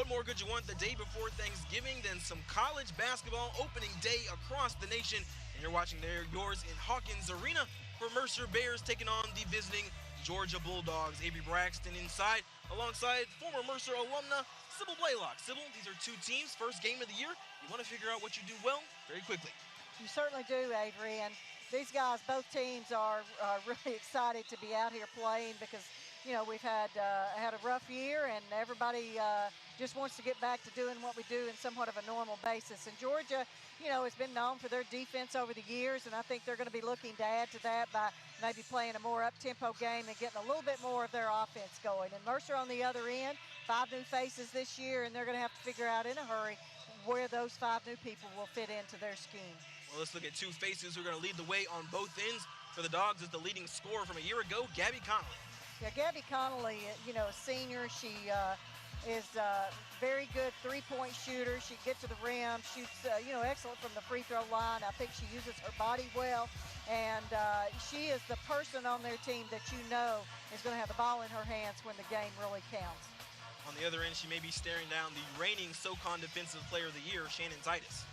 What more could you want the day before Thanksgiving than some college basketball opening day across the nation? And you're watching there yours in Hawkins Arena for Mercer Bears taking on the visiting Georgia Bulldogs. Avery Braxton inside alongside former Mercer alumna Sybil Blaylock. Sybil, these are two teams, first game of the year. You want to figure out what you do well very quickly. You certainly do, Avery. And these guys, both teams are really excited to be out here playing because, you know, we've had a rough year and everybody just wants to get back to doing what we do in somewhat of a normal basis. And Georgia, you know, has been known for their defense over the years, and I think they're going to be looking to add to that by maybe playing a more up-tempo game and getting a little bit more of their offense going. And Mercer on the other end, 5 new faces this year, and they're going to have to figure out in a hurry where those 5 new people will fit into their scheme. Well, let's look at two faces who are going to lead the way on both ends. For the Dogs is the leading scorer from a year ago, Gabby Connolly. Yeah, Gabby Connolly, you know, a senior. She is a very good three-point shooter. She gets to the rim, shoots, you know, excellent from the free throw line. I think she uses her body well, and she is the person on their team that you know is going to have the ball in her hands when the game really counts. On the other end, she may be staring down the reigning SoCon Defensive Player of the Year, Shannon Titus.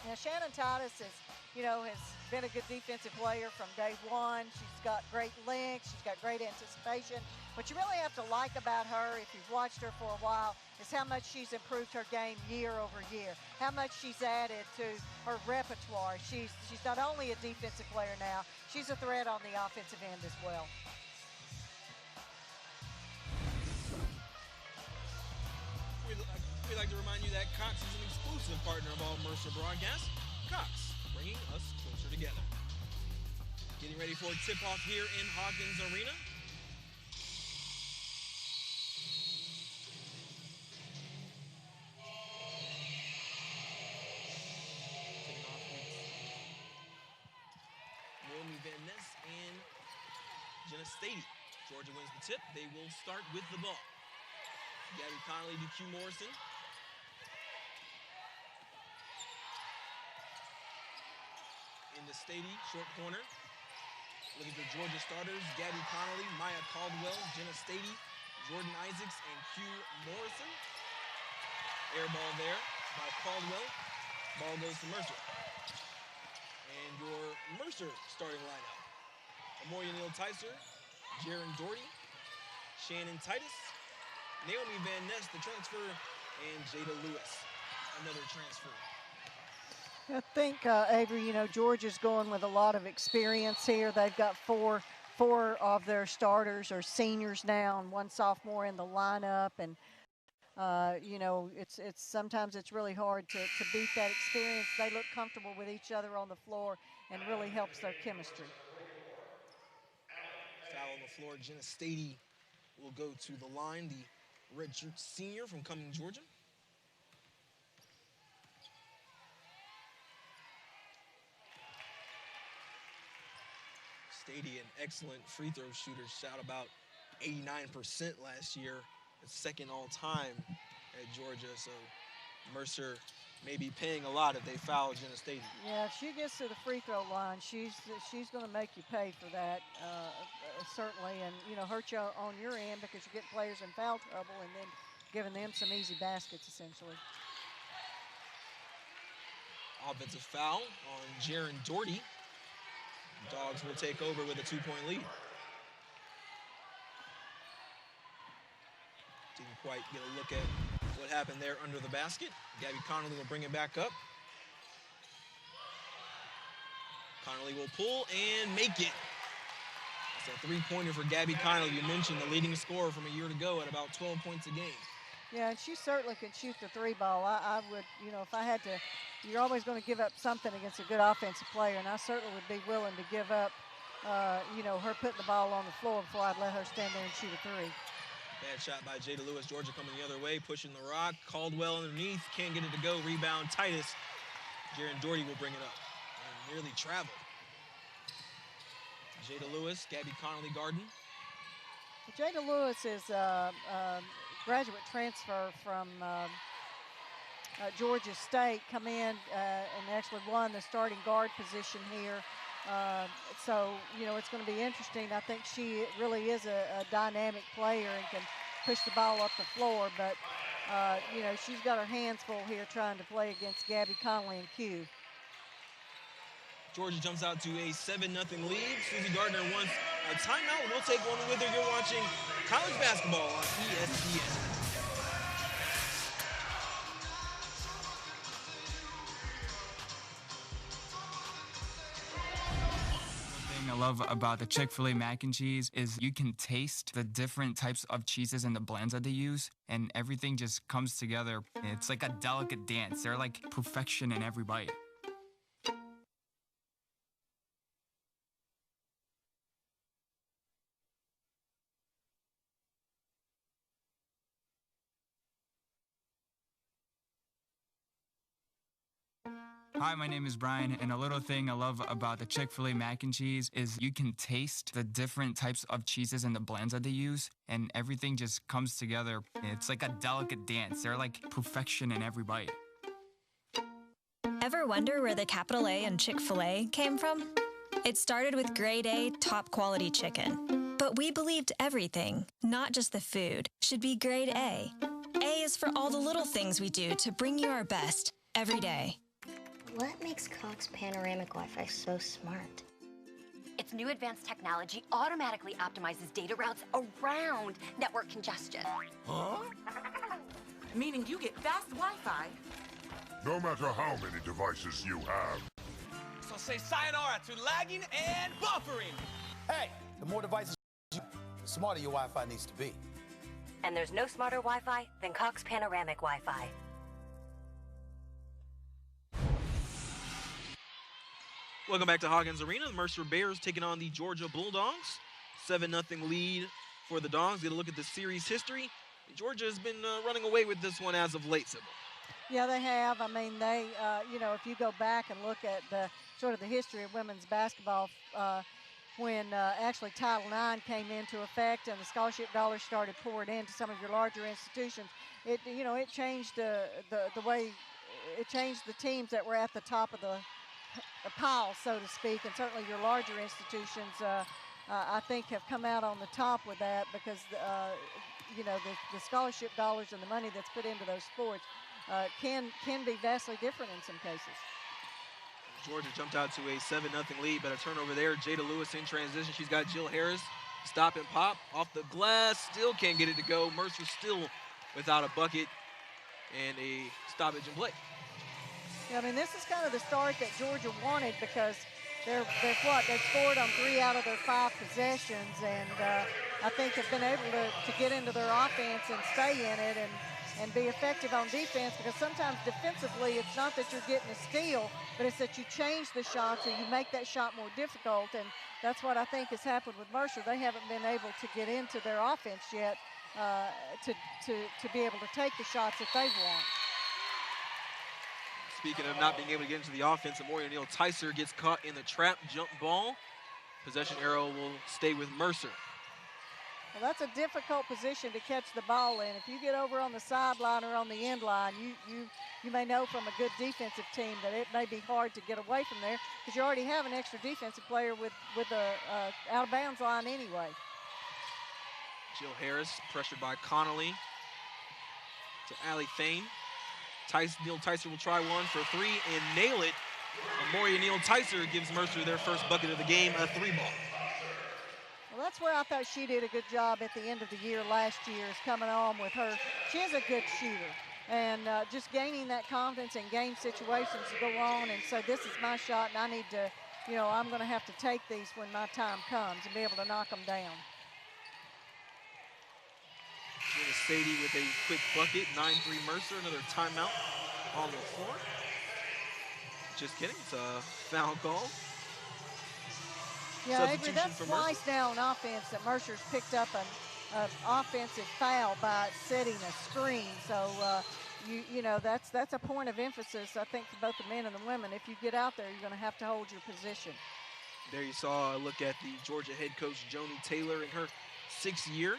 Now, Shannon Titus is, you know, has been a good defensive player from day one. She's got great length. She's got great anticipation. What you really have to like about her, if you've watched her for a while, is how much she's improved her game year over year, how much she's added to her repertoire. She's not only a defensive player now, she's a threat on the offensive end as well. We'd like to remind you that Cox is an exclusive partner of all Mercer broadcasts. Cox, bringing us closer together. Getting ready for a tip-off here in Hawkins Arena. Kicking off with Naomi Van Ness and Jenna Stady. Georgia wins the tip. They will start with the ball. Gabby Connolly to Q Morrison. Into Stady, short corner. Looking for Georgia starters, Gabby Connolly, Maya Caldwell, Jenna Stady, Jordan Isaacs, and Q Morrison. Air ball there by Caldwell. Ball goes to Mercer. And your Mercer starting lineup. Amoria Neal Tyser, Jaron Doherty, Shannon Titus, Naomi Van Ness, the transfer, and Jada Lewis, another transfer. I think, Avery, you know, Georgia's going with a lot of experience here. They've got four of their starters are seniors now and one sophomore in the lineup. And, you know, it's sometimes it's really hard to beat that experience. They look comfortable with each other on the floor and really helps their chemistry. Foul on the floor. Jenna Stady will go to the line, the redshirt senior from Cumming, Georgia. Stady, an excellent free throw shooter, shot about 89% last year, second all time at Georgia. So Mercer may be paying a lot if they foul Jenna Stady. Yeah, if she gets to the free throw line, she's going to make you pay for that, certainly, and you know, hurt you on your end because you get players in foul trouble and then giving them some easy baskets essentially. Offensive foul on Jaron Doherty. Dogs will take over with a 2-point lead. Didn't quite get a look at what happened there under the basket. Gabby Connolly will bring it back up. Connolly will pull and make it. It's a three-pointer for Gabby Connolly. You mentioned the leading scorer from a year ago at about 12 points a game. Yeah, and she certainly can shoot the three ball. I would, you know, if I had to, you're always going to give up something against a good offensive player, and I certainly would be willing to give up, you know, her putting the ball on the floor before I'd let her stand there and shoot a three. Bad shot by Jada Lewis. Georgia coming the other way, pushing the rock. Caldwell underneath, can't get it to go. Rebound Titus. Jaron Doherty will bring it up. And nearly traveled. Jada Lewis, Gabby Connolly guarding. Jada Lewis is a graduate transfer from Georgia State, come in and actually won the starting guard position here. So, you know, it's going to be interesting. I think she really is a dynamic player and can push the ball up the floor. But, she's got her hands full here trying to play against Gabby Connolly and Q. Georgia jumps out to a 7-0 lead. Susie Gardner wants a timeout. We'll take one with her. You're watching college basketball on ESPN. I love about the Chick-fil-A mac and cheese is you can taste the different types of cheeses and the blends that they use, and everything just comes together. It's like a delicate dance. They're like perfection in every bite. Hi, my name is Brian, and a little thing I love about the Chick-fil-A mac and cheese is you can taste the different types of cheeses and the blends that they use, and everything just comes together. It's like a delicate dance. They're like perfection in every bite. Ever wonder where the capital A in Chick-fil-A came from? It started with grade A, top quality chicken. But we believed everything, not just the food, should be grade A. A is for all the little things we do to bring you our best every day. What makes Cox panoramic Wi-Fi so smart? Its new advanced technology automatically optimizes data routes around network congestion. Huh? Meaning you get fast Wi-Fi. No matter how many devices you have. So say sayonara to lagging and buffering. Hey, the more devices the smarter your Wi-Fi needs to be. And there's no smarter Wi-Fi than Cox panoramic Wi-Fi. Welcome back to Hawkins Arena. The Mercer Bears taking on the Georgia Bulldogs. 7-0 lead for the Dogs. Get a look at the series history. Georgia has been running away with this one as of late, Sybil. Yeah, they have. I mean, they, if you go back and look at the sort of the history of women's basketball, when actually Title IX came into effect and the scholarship dollars started pouring into some of your larger institutions, it changed the way, it changed the teams that were at the top of the pile, so to speak, and certainly your larger institutions, I think, have come out on the top with that because, the scholarship dollars and the money that's put into those sports can be vastly different in some cases. Georgia jumped out to a 7-0 lead, but a turnover there. Jada Lewis in transition. She's got Jill Harris. Stop and pop off the glass. Still can't get it to go. Mercer still without a bucket and a stoppage in play. Yeah, I mean, this is kind of the start that Georgia wanted because they've scored on 3 out of their 5 possessions, and I think have been able to get into their offense and stay in it and be effective on defense, because sometimes defensively it's not that you're getting a steal, but it's that you change the shots or you make that shot more difficult, and that's what I think has happened with Mercer. They haven't been able to get into their offense yet to be able to take the shots that they want. Speaking of not being able to get into the offense, Amori O'Neal-Tyser gets caught in the trap jump ball. Possession arrow will stay with Mercer. Well, that's a difficult position to catch the ball in. If you get over on the sideline or on the end line, you may know from a good defensive team that it may be hard to get away from there because you already have an extra defensive player with a out of bounds line anyway. Jill Harris pressured by Connolly to Allie Thane. O'Neal-Tyser will try one for 3 and nail it. Amori O'Neal-Tyser gives Mercer their first bucket of the game, a 3-ball. Well, that's where I thought she did a good job at the end of the year last year, is coming on with her. She is a good shooter, and just gaining that confidence in game situations to go on and say, this is my shot, and I need to, I'm going to have to take these when my time comes and be able to knock them down. Jenna Sadie with a quick bucket, 9-3 Mercer, another timeout on the floor. Just kidding, it's a foul call. Yeah, Avery, that's twice now on offense that Mercer's picked up an offensive foul by setting a screen. So, that's a point of emphasis, I think, for both the men and the women. If you get out there, you're going to have to hold your position. There you saw a look at the Georgia head coach, Joni Taylor, in her 6th year.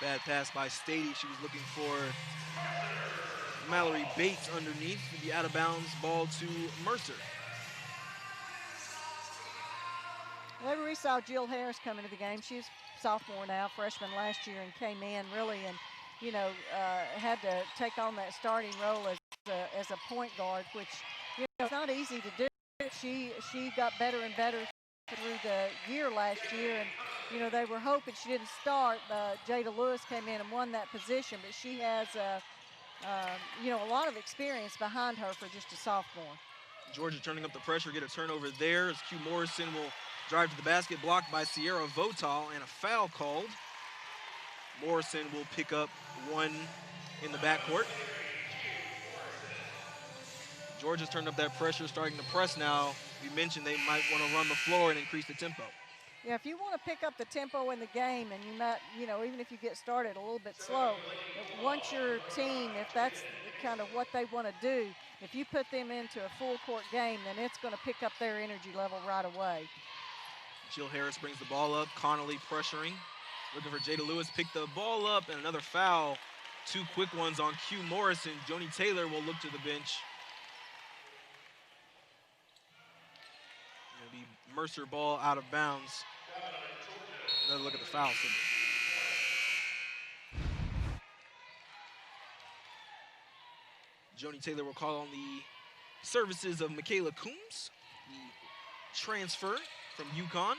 Bad pass by Stady. She was looking for Mallory Bates underneath. The out-of-bounds ball to Mercer. Whenever we saw Jill Harris come into the game, she was sophomore now, freshman last year, and came in really and, had to take on that starting role as a point guard, which, it's not easy to do. She got better and better through the year last year, and, they were hoping she didn't start. Jada Lewis came in and won that position, but she has, a lot of experience behind her for just a sophomore. Georgia turning up the pressure, get a turnover there as Q Morrison will drive to the basket, blocked by Sierra Votal, and a foul called. Morrison will pick up one in the backcourt. Georgia's turned up that pressure, starting to press now. We mentioned they might want to run the floor and increase the tempo. Yeah, if you want to pick up the tempo in the game, and you might, even if you get started a little bit slow, once your team, if that's kind of what they want to do, if you put them into a full court game, then it's going to pick up their energy level right away. Jill Harris brings the ball up. Connolly pressuring, looking for Jada Lewis. Pick the ball up, and another foul. Two quick ones on Q Morrison. Joni Taylor will look to the bench. It'll be Mercer ball out of bounds. Another look at the foul symbol. Joni Taylor will call on the services of Michaela Coombs, the transfer from UConn.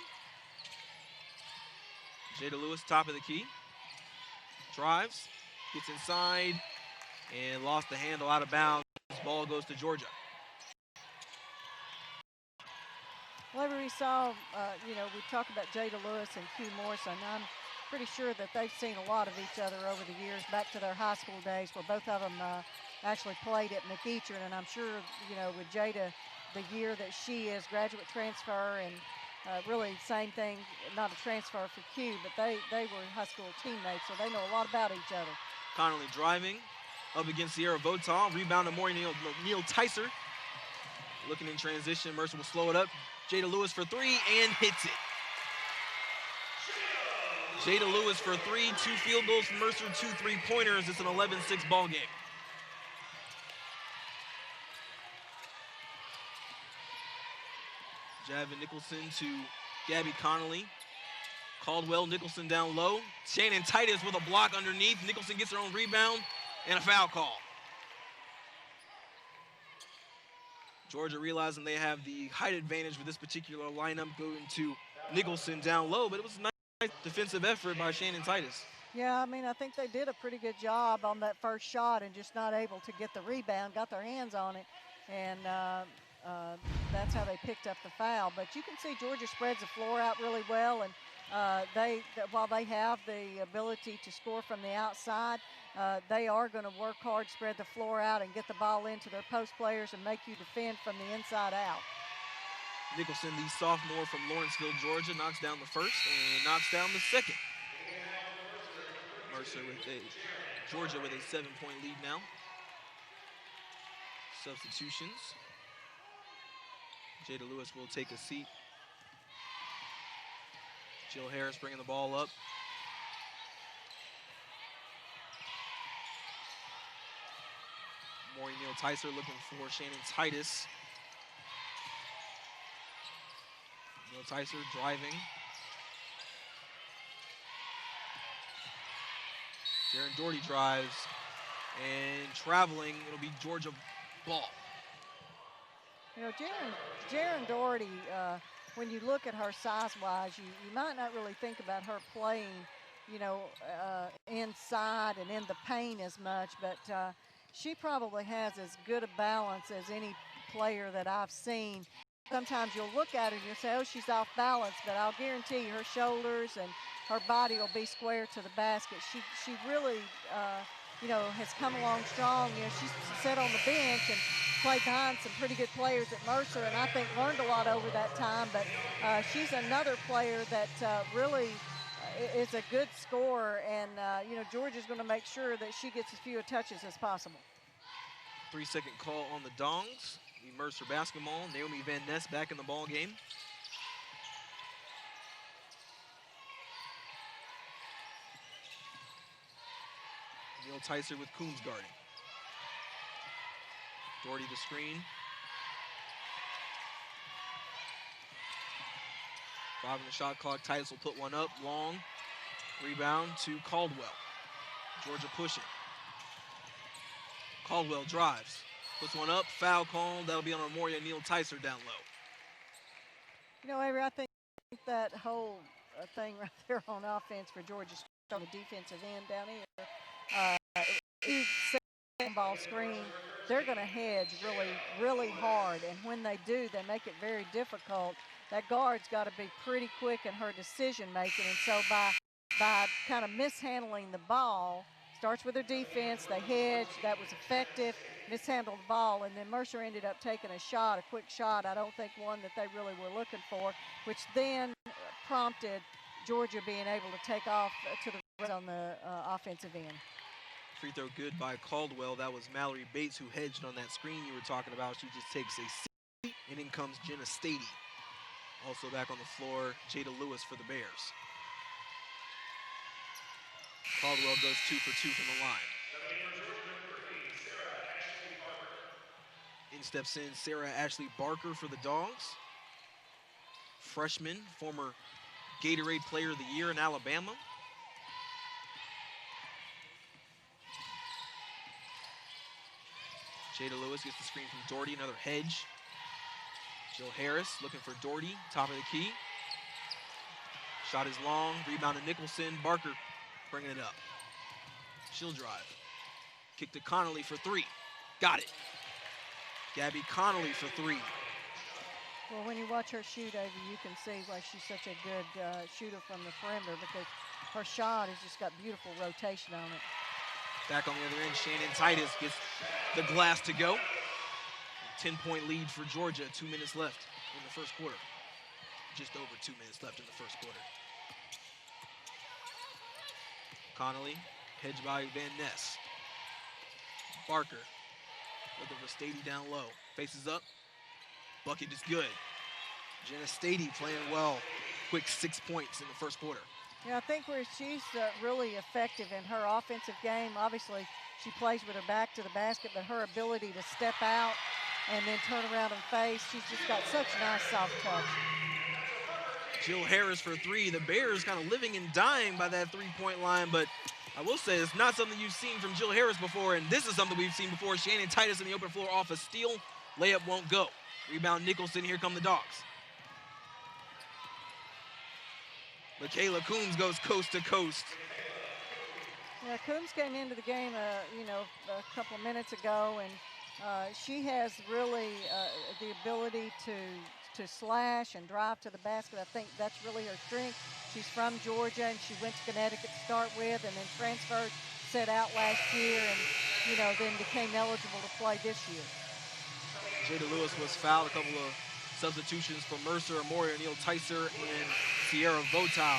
Jada Lewis, top of the key. Drives, gets inside, and lost the handle out of bounds. Ball goes to Georgia. Whenever we saw, we talk about Jada Lewis and Q Morrison, I'm pretty sure that they've seen a lot of each other over the years, back to their high school days where both of them actually played at McEachern. And I'm sure, with Jada, the year that she is graduate transfer, and really same thing, not a transfer for Q, but they were high school teammates, so they know a lot about each other. Connolly driving up against Sierra Votal. Rebound to Neil Tyser. Looking in transition, Mercer will slow it up. Jada Lewis for three and hits it. Jada Lewis for three, 2 field goals from Mercer, 2 3-pointers. It's an 11-6 ball game. Javin Nicholson to Gabby Connolly. Caldwell, Nicholson down low. Shannon Titus with a block underneath. Nicholson gets her own rebound and a foul call. Georgia realizing they have the height advantage with this particular lineup, going to Nicholson down low, but it was a nice defensive effort by Shannon Titus. Yeah, I think they did a pretty good job on that first shot and just not able to get the rebound, got their hands on it, and that's how they picked up the foul. But you can see Georgia spreads the floor out really well, and while they have the ability to score from the outside, they are going to work hard, spread the floor out, and get the ball into their post players and make you defend from the inside out. Nicholson, the sophomore from Lawrenceville, Georgia, knocks down the first and knocks down the second. Mercer Georgia with a 7-point lead now. Substitutions. Jada Lewis will take a seat. Jill Harris bringing the ball up. Maury Neal Tyser looking for Shannon Titus. Neal Tyser driving. Jaron Doherty drives and traveling. It'll be Georgia ball. Jaron Doherty, when you look at her size-wise, you might not really think about her playing, inside and in the paint as much, but she probably has as good a balance as any player that I've seen. Sometimes you'll look at her and you'll say, oh, she's off balance, but I'll guarantee you her shoulders and her body will be square to the basket. She really, has come along strong. She's sat on the bench and played behind some pretty good players at Mercer, and I think learned a lot over that time. But she's another player that really is a good scorer, and Georgia's going to make sure that she gets as few touches as possible. 3-second call on the Dongs. The Mercer basketball. Naomi Van Ness back in the ball game. Neal Tyser with Coombs guarding. Doherty the screen. 5 on the shot clock. Titus will put one up long. Rebound to Caldwell. Georgia pushing. Caldwell drives. Puts one up. Foul call. That'll be on Amoria Neal-Tyser down low. You know, Avery, I think that whole thing right there on offense for Georgia on the defensive end down here, ball screen, they're going to hedge really hard, and when they do, they make it very difficult. That guard's got to be pretty quick in her decision making, and so by kind of mishandling the ball, starts with their defense, they hedge, that was effective, mishandled the ball, and then Mercer ended up taking a quick shot, I don't think one that they really were looking for, which then prompted Georgia being able to take off to the right on the offensive end. Free throw good by Caldwell. That was Mallory Bates who hedged on that screen you were talking about. She just takes a seat, and in comes Jenna Stady. Also back on the floor, Jada Lewis for the Bears. Caldwell goes 2 for 2 from the line. In steps in Sarah Ashley Barker for the Dogs. Freshman, former Gatorade Player of the Year in Alabama. Jada Lewis gets the screen from Doherty, another hedge. Jill Harris looking for Doherty, top of the key. Shot is long, rebound to Nicholson. Barker bringing it up. She'll drive. Kick to Connolly for 3. Got it. Gabby Connolly for 3. Well, when you watch her shoot, Avery, you can see why she's such a good shooter from the perimeter, because her shot has just got beautiful rotation on it. Back on the other end, Shannon Titus gets the glass to go. 10-point lead for Georgia, 2 minutes left in the first quarter. Just over 2 minutes left in the first quarter. Connolly, hedged by Van Ness. Barker, looking for Stady down low. Faces up, bucket is good. Jenna Stady playing well. Quick 6 points in the first quarter. Yeah, I think where she's really effective in her offensive game, obviously she plays with her back to the basket, but her ability to step out and then turn around and face, she's just got such nice soft touch. Jill Harris for 3. The Bears kind of living and dying by that three-point line, but I will say it's not something you've seen from Jill Harris before, and this is something we've seen before. Shannon Titus in the open floor off a steal. Layup won't go. Rebound Nicholson. Here come the Dogs. Michaela Coombs goes coast to coast. Yeah, Coombs came into the game, a couple of minutes ago, and she has really the ability to slash and drive to the basket. I think that's really her strength. She's from Georgia, and she went to Connecticut to start with, and then transferred, set out last year, and then became eligible to play this year. Jada Lewis was fouled. A couple of substitutions for Mercer, Amoria Neal-Tyser, and Sierra Votal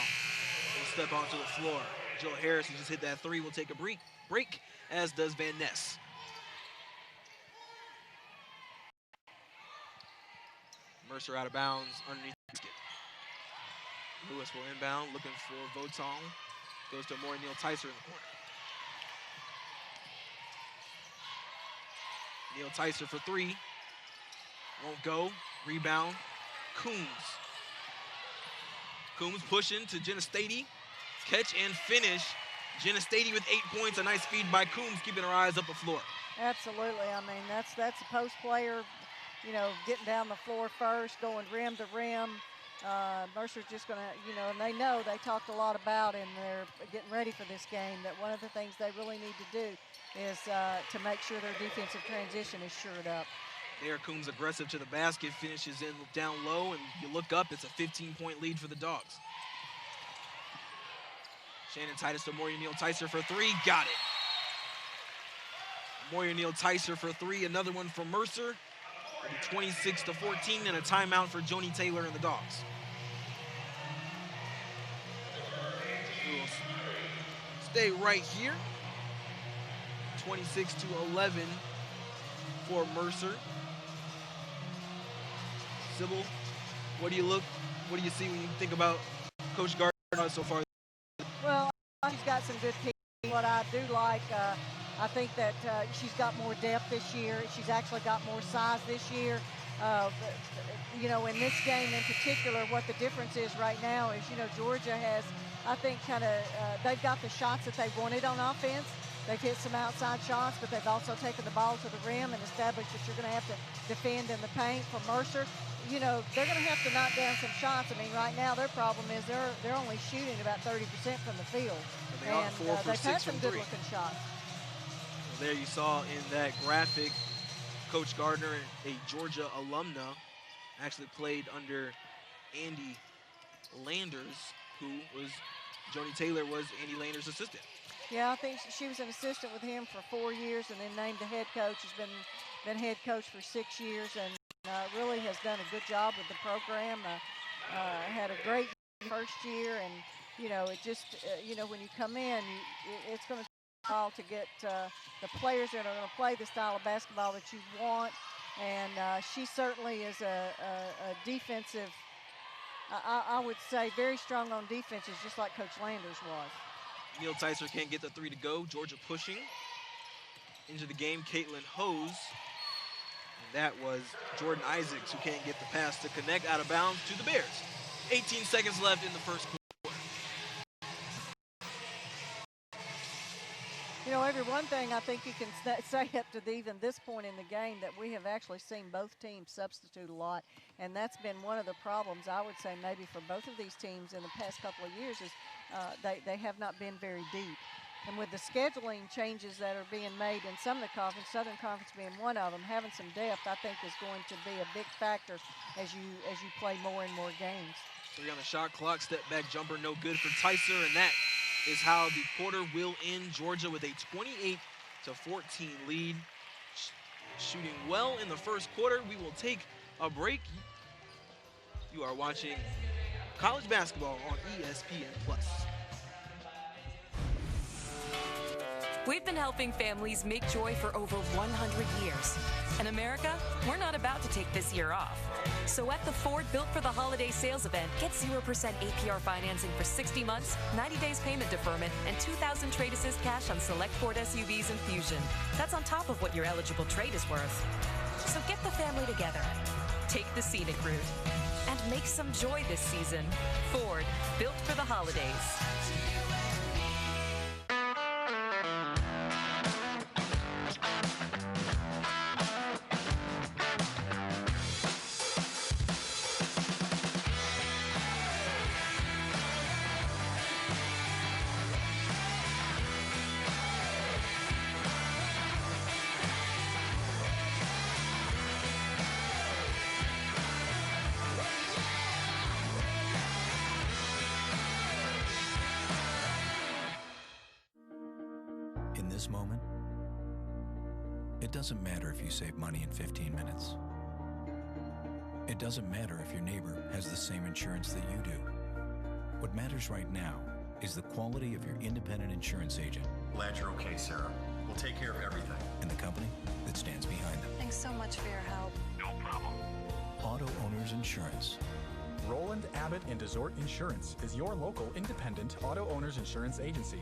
will step onto the floor. Jill Harris, who just hit that 3, will take a break, as does Van Ness. Mercer out of bounds underneath the basket. Lewis will inbound, looking for Votal. Goes to Amoria Neal-Tyser in the corner. Neal-Tyser for 3. Won't go. Rebound. Coombs. Coombs pushing to Jenna Stady. Catch and finish. Jenna Stady with 8 points. A nice feed by Coombs, keeping her eyes up the floor. Absolutely. I mean, that's a post player, getting down the floor first, going rim to rim. Mercer's just going to, and they talked a lot about in their getting ready for this game that one of the things they really need to do is to make sure their defensive transition is shored up. There, Coombs aggressive to the basket, finishes in down low, and you look up, it's a 15-point lead for the Dogs. Shannon Titus to Amoria Neal-Tyser for 3, got it. Amoria Neal-Tyser for 3, another one for Mercer. 26-14, and a timeout for Joni Taylor and the Dogs. We will stay right here. 26-11 for Mercer. Sybil, what do you see when you think about Coach Gardner so far? Well, she's got some good pieces. What I do like, I think that she's got more depth this year. She's actually got more size this year. In this game in particular, what the difference is right now is, Georgia has I think kind of they've got the shots that they wanted on offense. They've hit some outside shots, but they've also taken the ball to the rim and established that you're going to have to defend in the paint. For Mercer, you know, they're going to have to knock down some shots. I mean, right now their problem is they're only shooting about 30% from the field. But they are 4 for 6 they've had some from 3. good-looking shots. Well, there you saw in that graphic, Coach Gardner, a Georgia alumna, actually played under Andy Landers, who was, Joni Taylor was Andy Landers' assistant. Yeah, I think she was an assistant with him for 4 years and then named the head coach. Has been head coach for 6 years and really has done a good job with the program. Had a great first year, and you know, it just you know, when you come in, it's going to take a while to get the players that are going to play the style of basketball that you want. And she certainly is a defensive. I would say very strong on defenses, just like Coach Landers was. Neil Tyser can't get the 3 to go. Georgia pushing into the game. Caitlin Hose. And that was Jordan Isaacs, who can't get the pass to connect out of bounds to the Bears. 18 seconds left in the first quarter. You know, every one thing I think you can say up to even this point in the game that we have actually seen both teams substitute a lot, and that's been one of the problems, I would say, maybe for both of these teams in the past couple of years is they have not been very deep. And with the scheduling changes that are being made in some of the conference, Southern Conference being one of them, having some depth, I think, is going to be a big factor as you play more and more games. 3 on the shot clock, step back jumper, no good for Tyser, and that is how the quarter will end. Georgia with a 28-14 lead. Shooting well in the first quarter. We will take a break. You are watching college basketball on ESPN+. We've been helping families make joy for over 100 years. In America, we're not about to take this year off. So at the Ford Built for the Holiday sales event, get 0% APR financing for 60 months, 90 days payment deferment, and $2,000 trade assist cash on select Ford SUVs and Fusion. That's on top of what your eligible trade is worth. So get the family together, take the scenic route, and make some joy this season. Ford, Built for the Holidays. In this moment, it doesn't matter if you save money in 15 minutes. It doesn't matter if your neighbor has the same insurance that you do. What matters right now is the quality of your independent insurance agent. Glad you're okay, Sarah. We'll take care of everything. And the company that stands behind them. Thanks so much for your help. No problem. Auto Owners Insurance. Roland Abbott and Desort Insurance is your local independent auto owners insurance agency.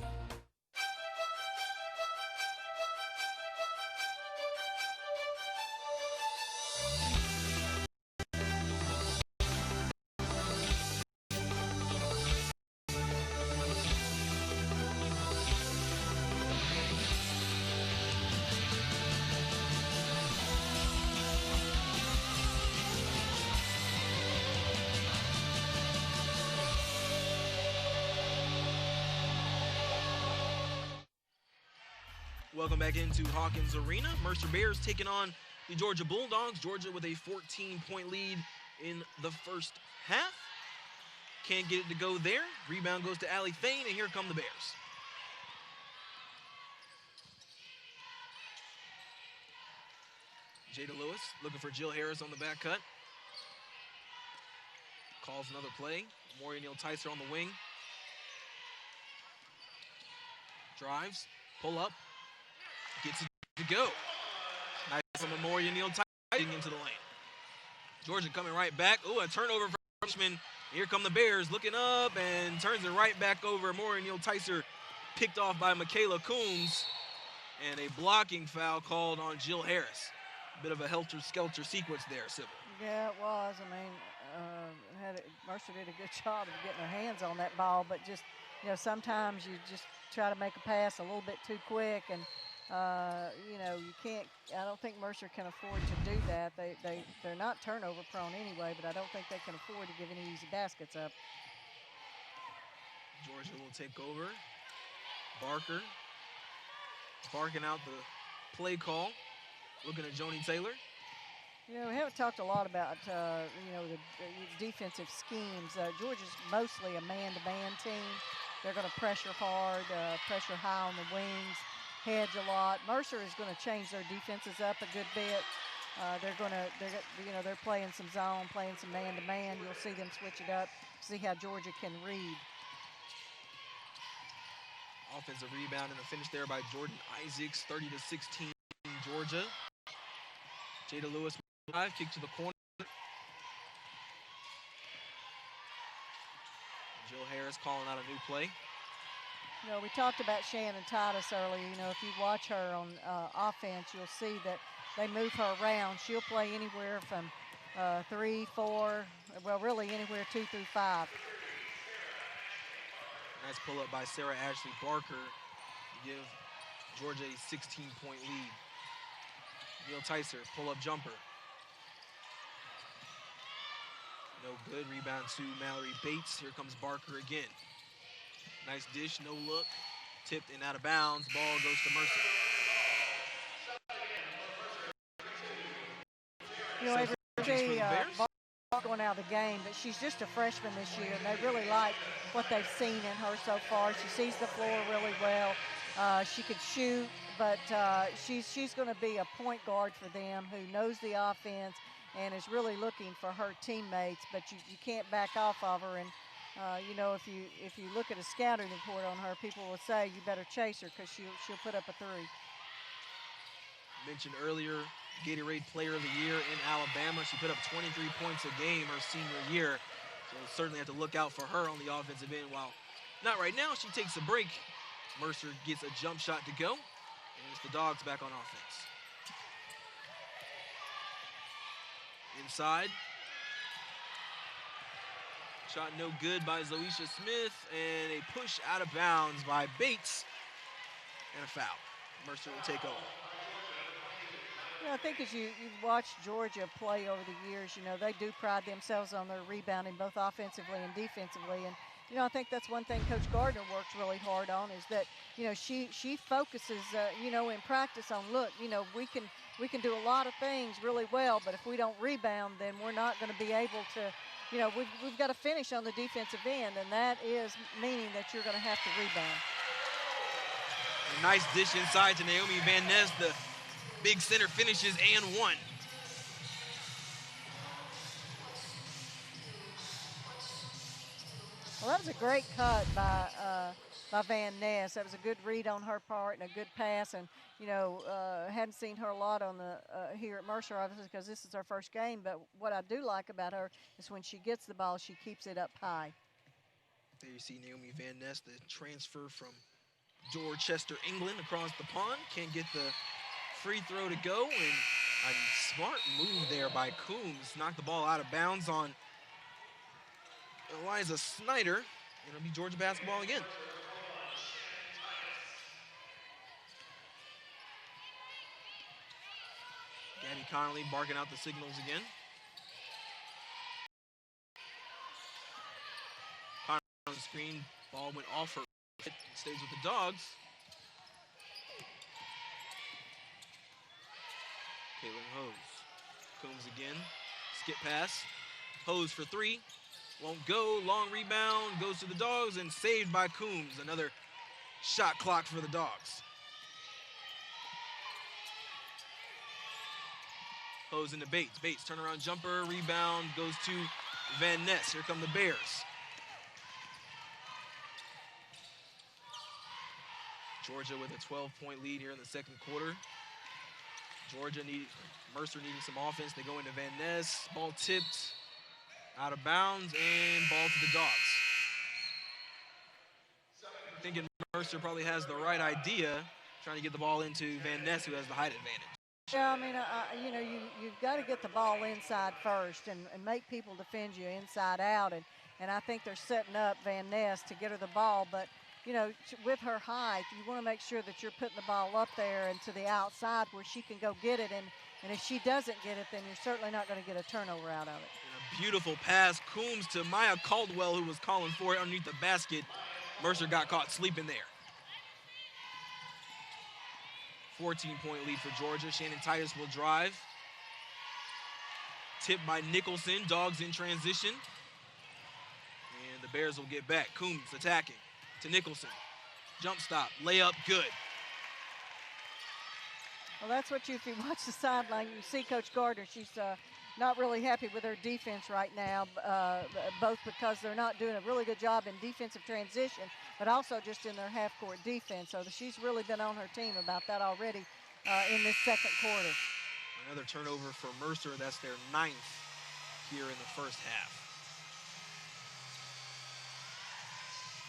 Welcome back into Hawkins Arena. Mercer Bears taking on the Georgia Bulldogs. Georgia with a 14-point lead in the first half. Can't get it to go there. Rebound goes to Allie Thane, and here come the Bears. Jada Lewis looking for Jill Harris on the back cut. Calls another play. Moria Neal Tyser on the wing. Drives, pull up. Gets it to go. Nice from Moria Neal Tyser into the lane. Georgia coming right back. Ooh, a turnover from freshman. Here come the Bears looking up and turns it right back over. Moria Neal Tyser picked off by Michaela Coons. And a blocking foul called on Jill Harris. Bit of a helter-skelter sequence there, Sybil. Yeah, it was. I mean, Mercer did a good job of getting her hands on that ball, but just sometimes you just try to make a pass a little bit too quick, and you can't. I don't think Mercer can afford to do that. They're not turnover prone anyway, but I don't think they can afford to give any easy baskets up. Georgia will take over. Barker barking out the play call, looking at Joni Taylor. We haven't talked a lot about, the defensive schemes. Georgia's mostly a man-to-man team. They're going to pressure hard, pressure high on the wings, hedge a lot. Mercer is going to change their defenses up a good bit. They're playing some zone, playing some man-to-man. You'll see them switch it up, see how Georgia can read. Offensive rebound and a finish there by Jordan Isaacs, 30-16 Georgia. Jada Lewis, kick to the corner. Jill Harris calling out a new play. We talked about Shannon Titus earlier. If you watch her on offense, you'll see that they move her around. She'll play anywhere from 3, 4, well, really anywhere 2 through 5. Nice pull up by Sarah Ashley Barker to give Georgia a 16-point lead. Neil Tyser, pull-up jumper. No good. Rebound to Mallory Bates. Here comes Barker again. Nice dish, no look. Tipped and out of bounds. Ball goes to Mercer. Going out of the game, but she's just a freshman this year, and they really like what they've seen in her so far. She sees the floor really well. She could shoot, but she's going to be a point guard for them who knows the offense and is really looking for her teammates, but you can't back off of her. And if you look at a scouting report on her, people will say you better chase her because she'll put up a 3. Mentioned earlier, Gatorade Player of the Year in Alabama. She put up 23 points a game her senior year, so we'll certainly have to look out for her on the offensive end. While not right now, she takes a break. Mercer gets a jump shot to go, and it's the Dogs back on offense. Inside. Shot no good by Zoisha Smith, and a push out of bounds by Bates, and a foul. Mercer will take over. I think as you watch Georgia play over the years, they do pride themselves on their rebounding, both offensively and defensively. And, I think that's one thing Coach Gardner works really hard on is that, she focuses, in practice on, look, we can do a lot of things really well, but if we don't rebound, then we're not going to be able to, we've got to finish on the defensive end, and that is meaning that you're going to have to rebound. A nice dish inside to Naomi Van Ness. The big center finishes and one. Well, that was a great cut by Van Ness. That was a good read on her part and a good pass. And, hadn't seen her a lot on the here at Mercer, obviously, because this is her first game. But what I do like about her is when she gets the ball, she keeps it up high. There you see Naomi Van Ness, the transfer from Dorchester, England, across the pond. Can't get the free throw to go, and a smart move there by Coombs. Knocked the ball out of bounds on Eliza Snyder, and it'll be Georgia basketball again. Gabby Connolly barking out the signals again. Connolly on the screen, ball went off her, it stays with the Dogs. Caitlin Hose. Coombs again. Skip pass. Hose for 3. Won't go. Long rebound. Goes to the Dogs and saved by Coombs. Another shot clock for the Dogs. Hose into Bates. Bates turnaround jumper. Rebound goes to Van Ness. Here come the Bears. Georgia with a 12-point lead here in the second quarter. Mercer needing some offense. They go into Van Ness. Ball tipped out of bounds and ball to the Dogs. Thinking Mercer probably has the right idea, trying to get the ball into Van Ness, who has the height advantage. Yeah, I mean, you've got to get the ball inside first and make people defend you inside out. And, and I think they're setting up Van Ness to get her the ball. But, you know, with her height, you want to make sure that you're putting the ball up there and to the outside where she can go get it. And if she doesn't get it, then you're certainly not going to get a turnover out of it. And a beautiful pass. Coombs to Maya Caldwell, who was calling for it underneath the basket. Mercer got caught sleeping there. 14-point lead for Georgia. Shannon Titus will drive. Tipped by Nicholson. Dogs in transition. And the Bears will get back. Coombs attacking to Nicholson. Jump stop. Layup. Good. Well, that's what if you watch the sideline, you see Coach Gardner. She's not really happy with her defense right now, both because they're not doing a really good job in defensive transition, but also just in their half-court defense. So she's really been on her team about that already in this second quarter. Another turnover for Mercer. That's their 9th here in the first half.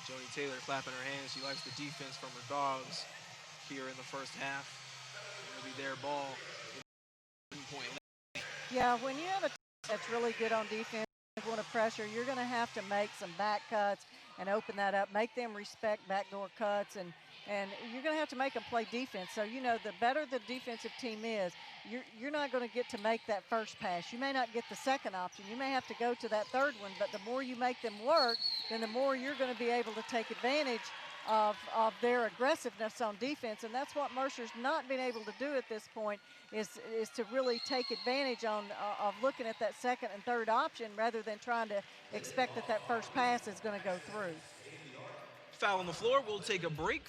Joni Taylor clapping her hands. She likes the defense from her Dogs here in the first half. It'll be their ball. Yeah, when you have a team that's really good on defense, want to pressure, you're going to have to make some back cuts and open that up, make them respect backdoor cuts, and you're going to have to make them play defense. So, you know, the better the defensive team is, you're not going to get to make that first pass. You may not get the second option. You may have to go to that third one, but the more you make them work, then the more you're going to be able to take advantage of their aggressiveness on defense. And that's what Mercer's not been able to do at this point, is to really take advantage of looking at that second and third option rather than trying to expect that first pass is going to go through. Foul on the floor. We'll take a break.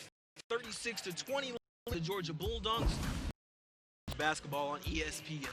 36-20, the Georgia Bulldogs. Basketball on ESPN+.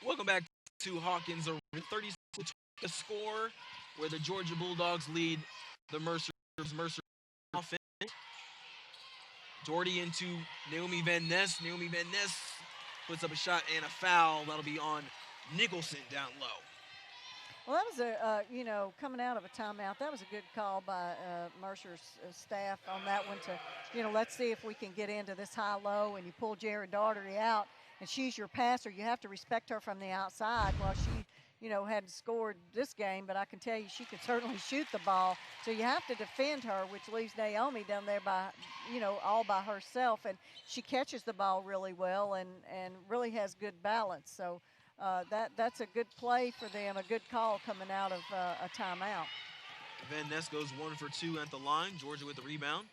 Welcome back to Hawkins. 36 to score, where the Georgia Bulldogs lead the Mercer offense. Doherty into Naomi Van Ness. Naomi Van Ness puts up a shot and a foul. That'll be on Nicholson down low. Well, that was coming out of a timeout. That was a good call by Mercer's staff on that one to, let's see if we can get into this high-low, and you pull Jared Daugherty out, and she's your passer. You have to respect her from the outside. Well, she, hadn't scored this game, but I can tell you she could certainly shoot the ball. So you have to defend her, which leaves Naomi down there by, all by herself. And she catches the ball really well and really has good balance. So that's a good play for them, a good call coming out of a timeout. Van Ness goes 1 for 2 at the line. Georgia with the rebound.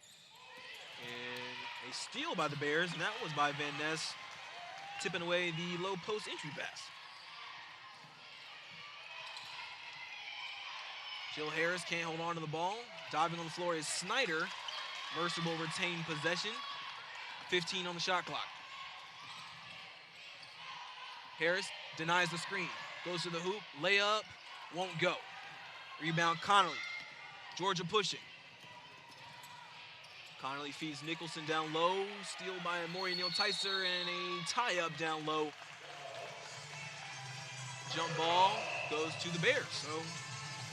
And a steal by the Bears, and that was by Van Ness, tipping away the low post entry pass. Jill Harris can't hold on to the ball. Diving on the floor is Snyder. Mercer will retain possession. 15 on the shot clock. Harris denies the screen. Goes to the hoop. Layup. Won't go. Rebound Connolly. Georgia pushing. Connolly feeds Nicholson down low. Steal by Amori Neal-Ticer and a tie-up down low. Jump ball goes to the Bears. So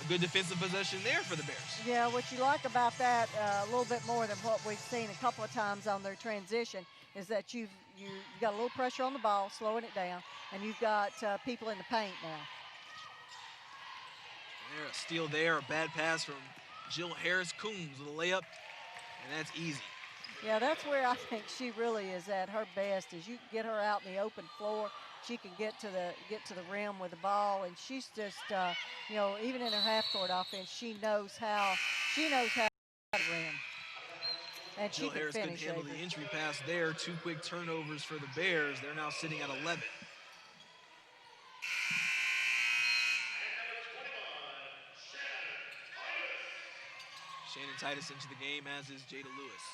a good defensive possession there for the Bears. Yeah, what you like about that a little bit more than what we've seen a couple of times on their transition is that you got a little pressure on the ball, slowing it down, and you've got people in the paint now. There, a steal there, a bad pass from Jill Harris-Coombs with a layup, and that's easy. Yeah, that's where I think she really is at her best, is you can get her out in the open floor. She can get to the rim with the ball, and she's just, you know, even in her half-court offense, she knows how to rim. And Jill she can Harris couldn't finish. handle the entry pass there. 2 quick turnovers for the Bears. They're now sitting at 11. Shannon Titus into the game, as is Jada Lewis.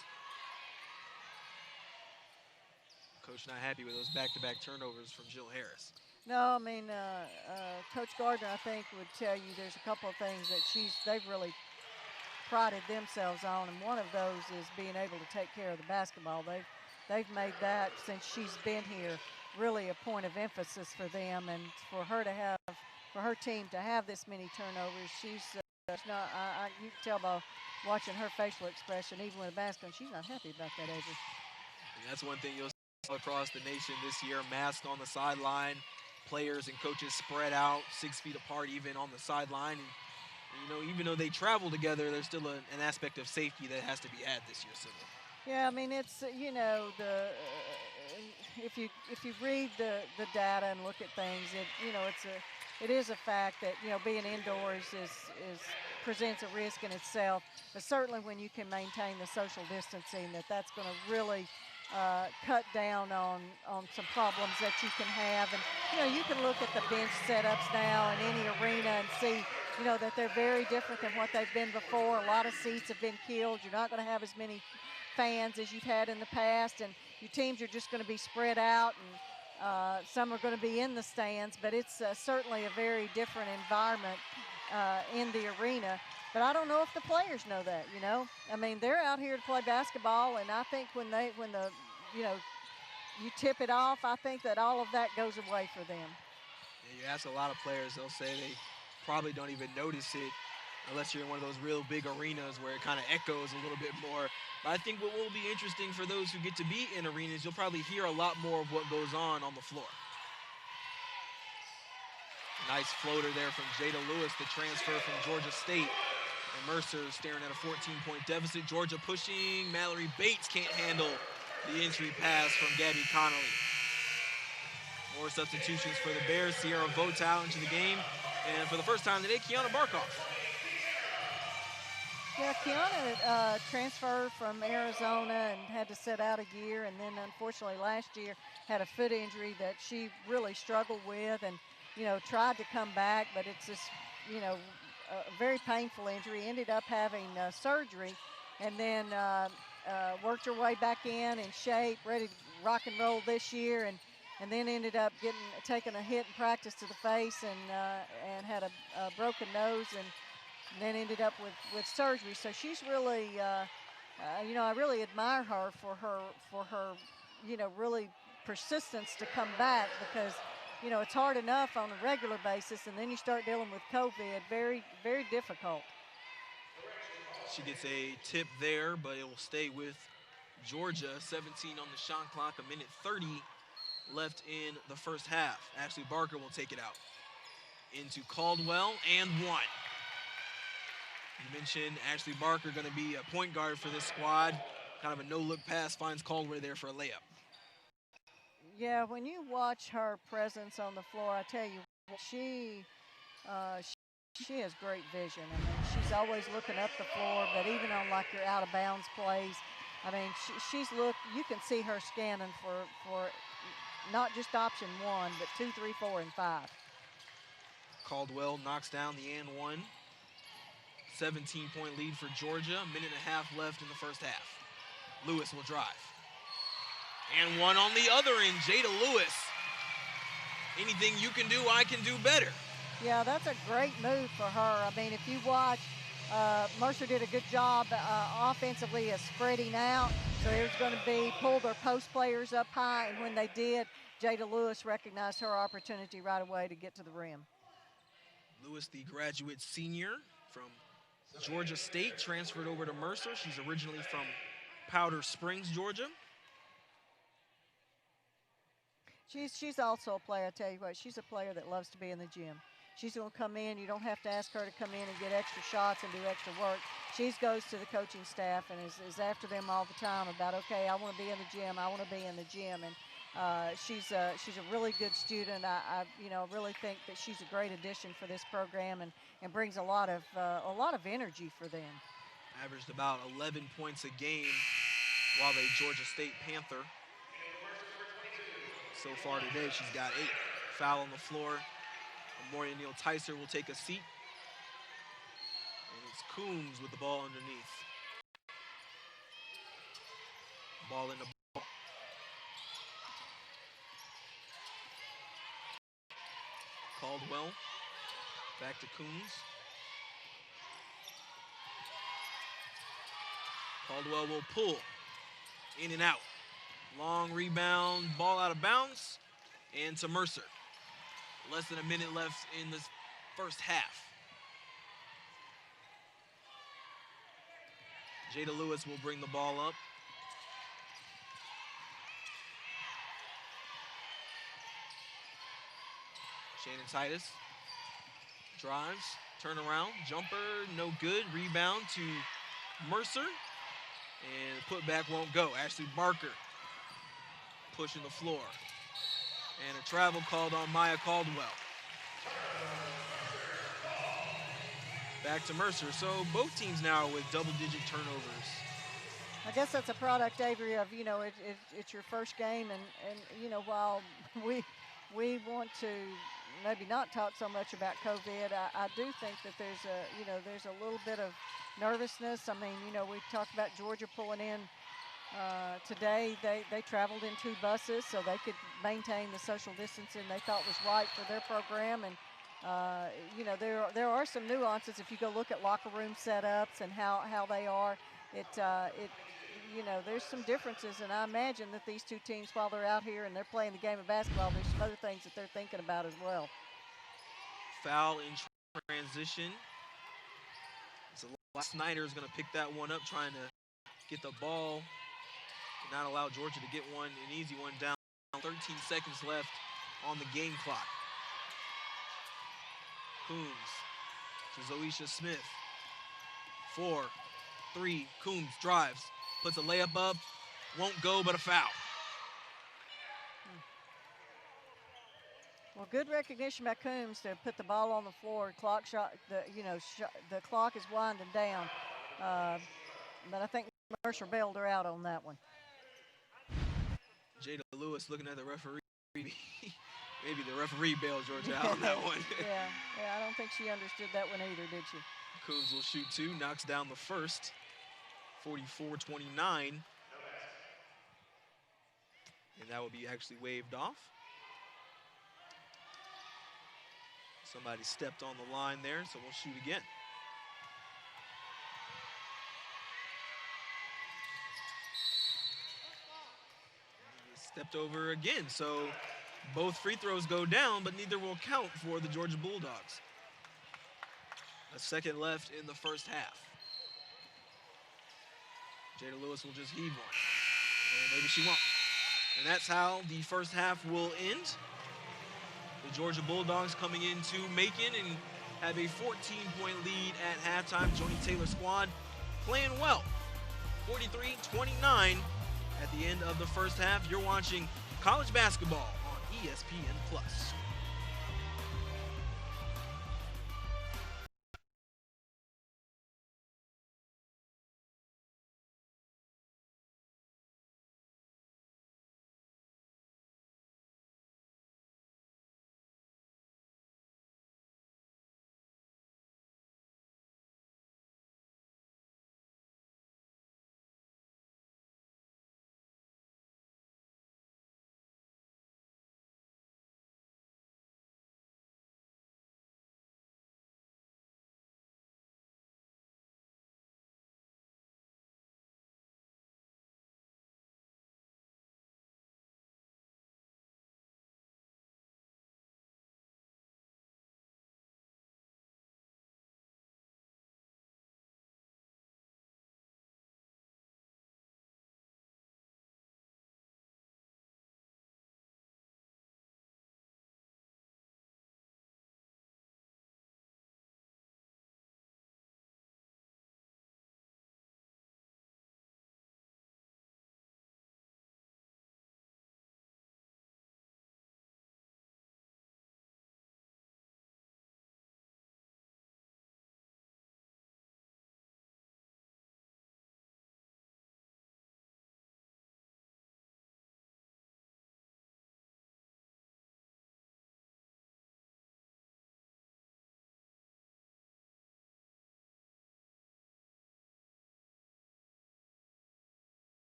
Coach not happy with those back-to-back turnovers from Jill Harris. No, I mean, Coach Gardner, I think, would tell you there's a couple of things that they've really prided themselves on, and one of those is being able to take care of the basketball. They've made that, since she's been here, really a point of emphasis for them, and for her team to have this many turnovers, she's not. You can tell by watching her facial expression, even with a basketball, she's not happy about that, Avery. And that's one thing you'll see across the nation this year. Masked on the sideline, players and coaches spread out 6 feet apart, even on the sideline. And you know, even though they travel together, there's still an aspect of safety that has to be had this year, Sybil. Yeah, I mean, it's, you know, if you read the data and look at things, it is a fact that, you know, being indoors presents a risk in itself. But certainly when you can maintain the social distancing, that's going to really cut down on some problems that you can have. And, you know, you can look at the bench setups now in any arena and see, you know, that they're very different than what they've been before. A lot of seats have been killed. You're not going to have as many fans as you've had in the past, and your teams are just going to be spread out, and some are going to be in the stands, but it's certainly a very different environment in the arena. But I don't know if the players know that, you know. I mean, they're out here to play basketball, and I think when you tip it off, I think that all of that goes away for them. Yeah, you ask a lot of players, they'll say they probably don't even notice it unless you're in one of those real big arenas where it kind of echoes a little bit more. But I think what will be interesting for those who get to be in arenas, you'll probably hear a lot more of what goes on the floor. Nice floater there from Jada Lewis, the transfer from Georgia State. And Mercer staring at a 14-point deficit. Georgia pushing. Mallory Bates can't handle the entry pass from Gabby Connolly. More substitutions for the Bears. Sierra Votow into the game. And for the first time today, Kiana Barkoff. Yeah, Kiana transferred from Arizona and had to sit out a year, and then unfortunately last year had a foot injury that she really struggled with, and, you know, tried to come back, but it's just, you know, a very painful injury. Ended up having surgery, and then worked her way back in shape, ready to rock and roll this year, and then ended up taking a hit in practice to the face, and had a broken nose, and then ended up with surgery. So she's really, you know, I really admire her for her, you know, really persistence to come back, because, you know, it's hard enough on a regular basis, and then you start dealing with COVID. Very, very difficult. She gets a tip there, but it will stay with Georgia. 17 on the shot clock, 1:30 left in the first half. Ashley Barker will take it out into Caldwell, and one. You mentioned Ashley Barker going to be a point guard for this squad. Kind of a no-look pass, finds Caldwell there for a layup. Yeah, when you watch her presence on the floor, I tell you, she has great vision. I mean, she's always looking up the floor, but even on like your out-of-bounds plays, I mean, you can see her scanning for not just option 1, but 2, 3, 4, and 5. Caldwell knocks down the and one. 17-point lead for Georgia. 1.5 minutes left in the first half. Lewis will drive. And one on the other end, Jada Lewis. Anything you can do, I can do better. Yeah, that's a great move for her. I mean, if you watch, Mercer did a good job offensively of spreading out. So there's going to be pull their post players up high, and when they did, Jada Lewis recognized her opportunity right away to get to the rim. Lewis, the graduate senior from Georgia State, transferred over to Mercer. She's originally from Powder Springs, Georgia. She's also a player, I tell you what, she's a player that loves to be in the gym. She's going to come in. You don't have to ask her to come in and get extra shots and do extra work. She goes to the coaching staff and is after them all the time about, okay, I want to be in the gym. I want to be in the gym. And she's a really good student. I really think that she's a great addition for this program and brings a lot of energy for them. Averaged about 11 points a game while a Georgia State Panther. So far today, she's got 8. Foul on the floor. Amoria Neal-Tyser will take a seat. And it's Coombs with the ball underneath. Ball in the ball. Caldwell. Back to Coombs. Caldwell will pull. In and out. Long rebound, ball out of bounds, and to Mercer. Less than a minute left in this first half. Jada Lewis will bring the ball up. Shannon Titus drives, turnaround, jumper, no good. Rebound to Mercer, and the putback won't go. Ashley Barker pushing the floor. And a travel called on Maya Caldwell. Back to Mercer. So both teams now with double-digit turnovers. I guess that's a product, Avery, of, it's your first game. And while we want to maybe not talk so much about COVID, I do think that there's a little bit of nervousness. I mean, we talked about Georgia pulling in today. They traveled in 2 buses so they could maintain the social distancing they thought was right for their program. And there are some nuances if you go look at locker room setups and how they are. There's some differences, and I imagine that these 2 teams, while they're out here and they're playing the game of basketball, there's some other things that they're thinking about as well. Foul in transition. So Snyder is going to pick that one up, trying to get the ball, not allow Georgia to get an easy one down. 13 seconds left on the game clock. Coombs to Zoisha Smith. 4, 3, Coombs drives, puts a layup up, won't go, but a foul. Well, good recognition by Coombs to put the ball on the floor. The clock is winding down, but I think Mercer bailed her out on that one. Jada Lewis looking at the referee. Maybe the referee bailed Georgia out on that one. Yeah, I don't think she understood that one either, did she? Coombs will shoot 2, knocks down the first. 44-29. And that will be actually waved off. Somebody stepped on the line there, so we'll shoot again. Stepped over again, so both free throws go down, but neither will count for the Georgia Bulldogs. A second left in the first half. Jada Lewis will just heave one, and maybe she won't. And that's how the first half will end. The Georgia Bulldogs coming into Macon and have a 14-point lead at halftime. Joni Taylor squad playing well. 43-29 at the end of the first half. You're watching college basketball on ESPN+.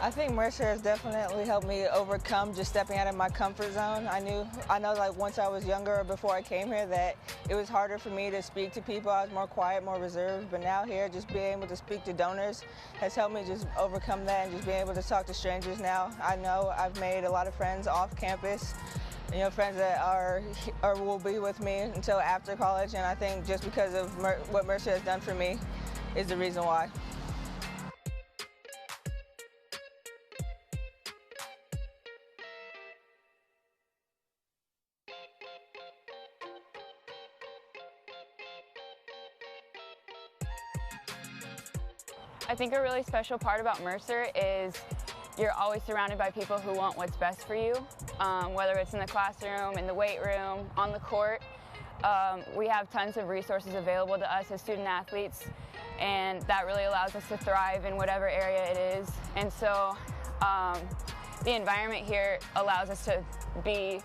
I think Mercer has definitely helped me overcome just stepping out of my comfort zone. I know like once I was younger or before I came here that it was harder for me to speak to people. I was more quiet, more reserved, but now here just being able to speak to donors has helped me just overcome that and just being able to talk to strangers now. I know I've made a lot of friends off campus, friends that are or will be with me until after college, and I think just because of what Mercer has done for me is the reason why. I think a really special part about Mercer is you're always surrounded by people who want what's best for you, whether it's in the classroom, in the weight room, on the court. We have tons of resources available to us as student athletes, and that really allows us to thrive in whatever area it is. And so the environment here allows us to be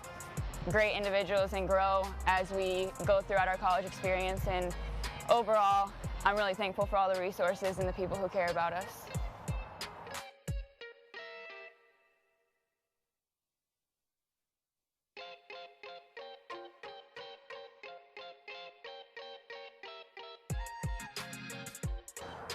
great individuals and grow as we go throughout our college experience. And overall, I'm really thankful for all the resources and the people who care about us.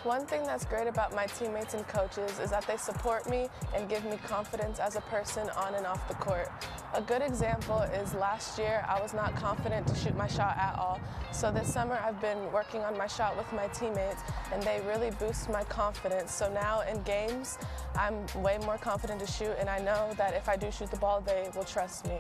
One thing that's great about my teammates and coaches is that they support me and give me confidence as a person on and off the court. A good example is last year I was not confident to shoot my shot at all. So this summer I've been working on my shot with my teammates and they really boost my confidence. So now in games I'm way more confident to shoot, and I know that if I do shoot the ball they will trust me.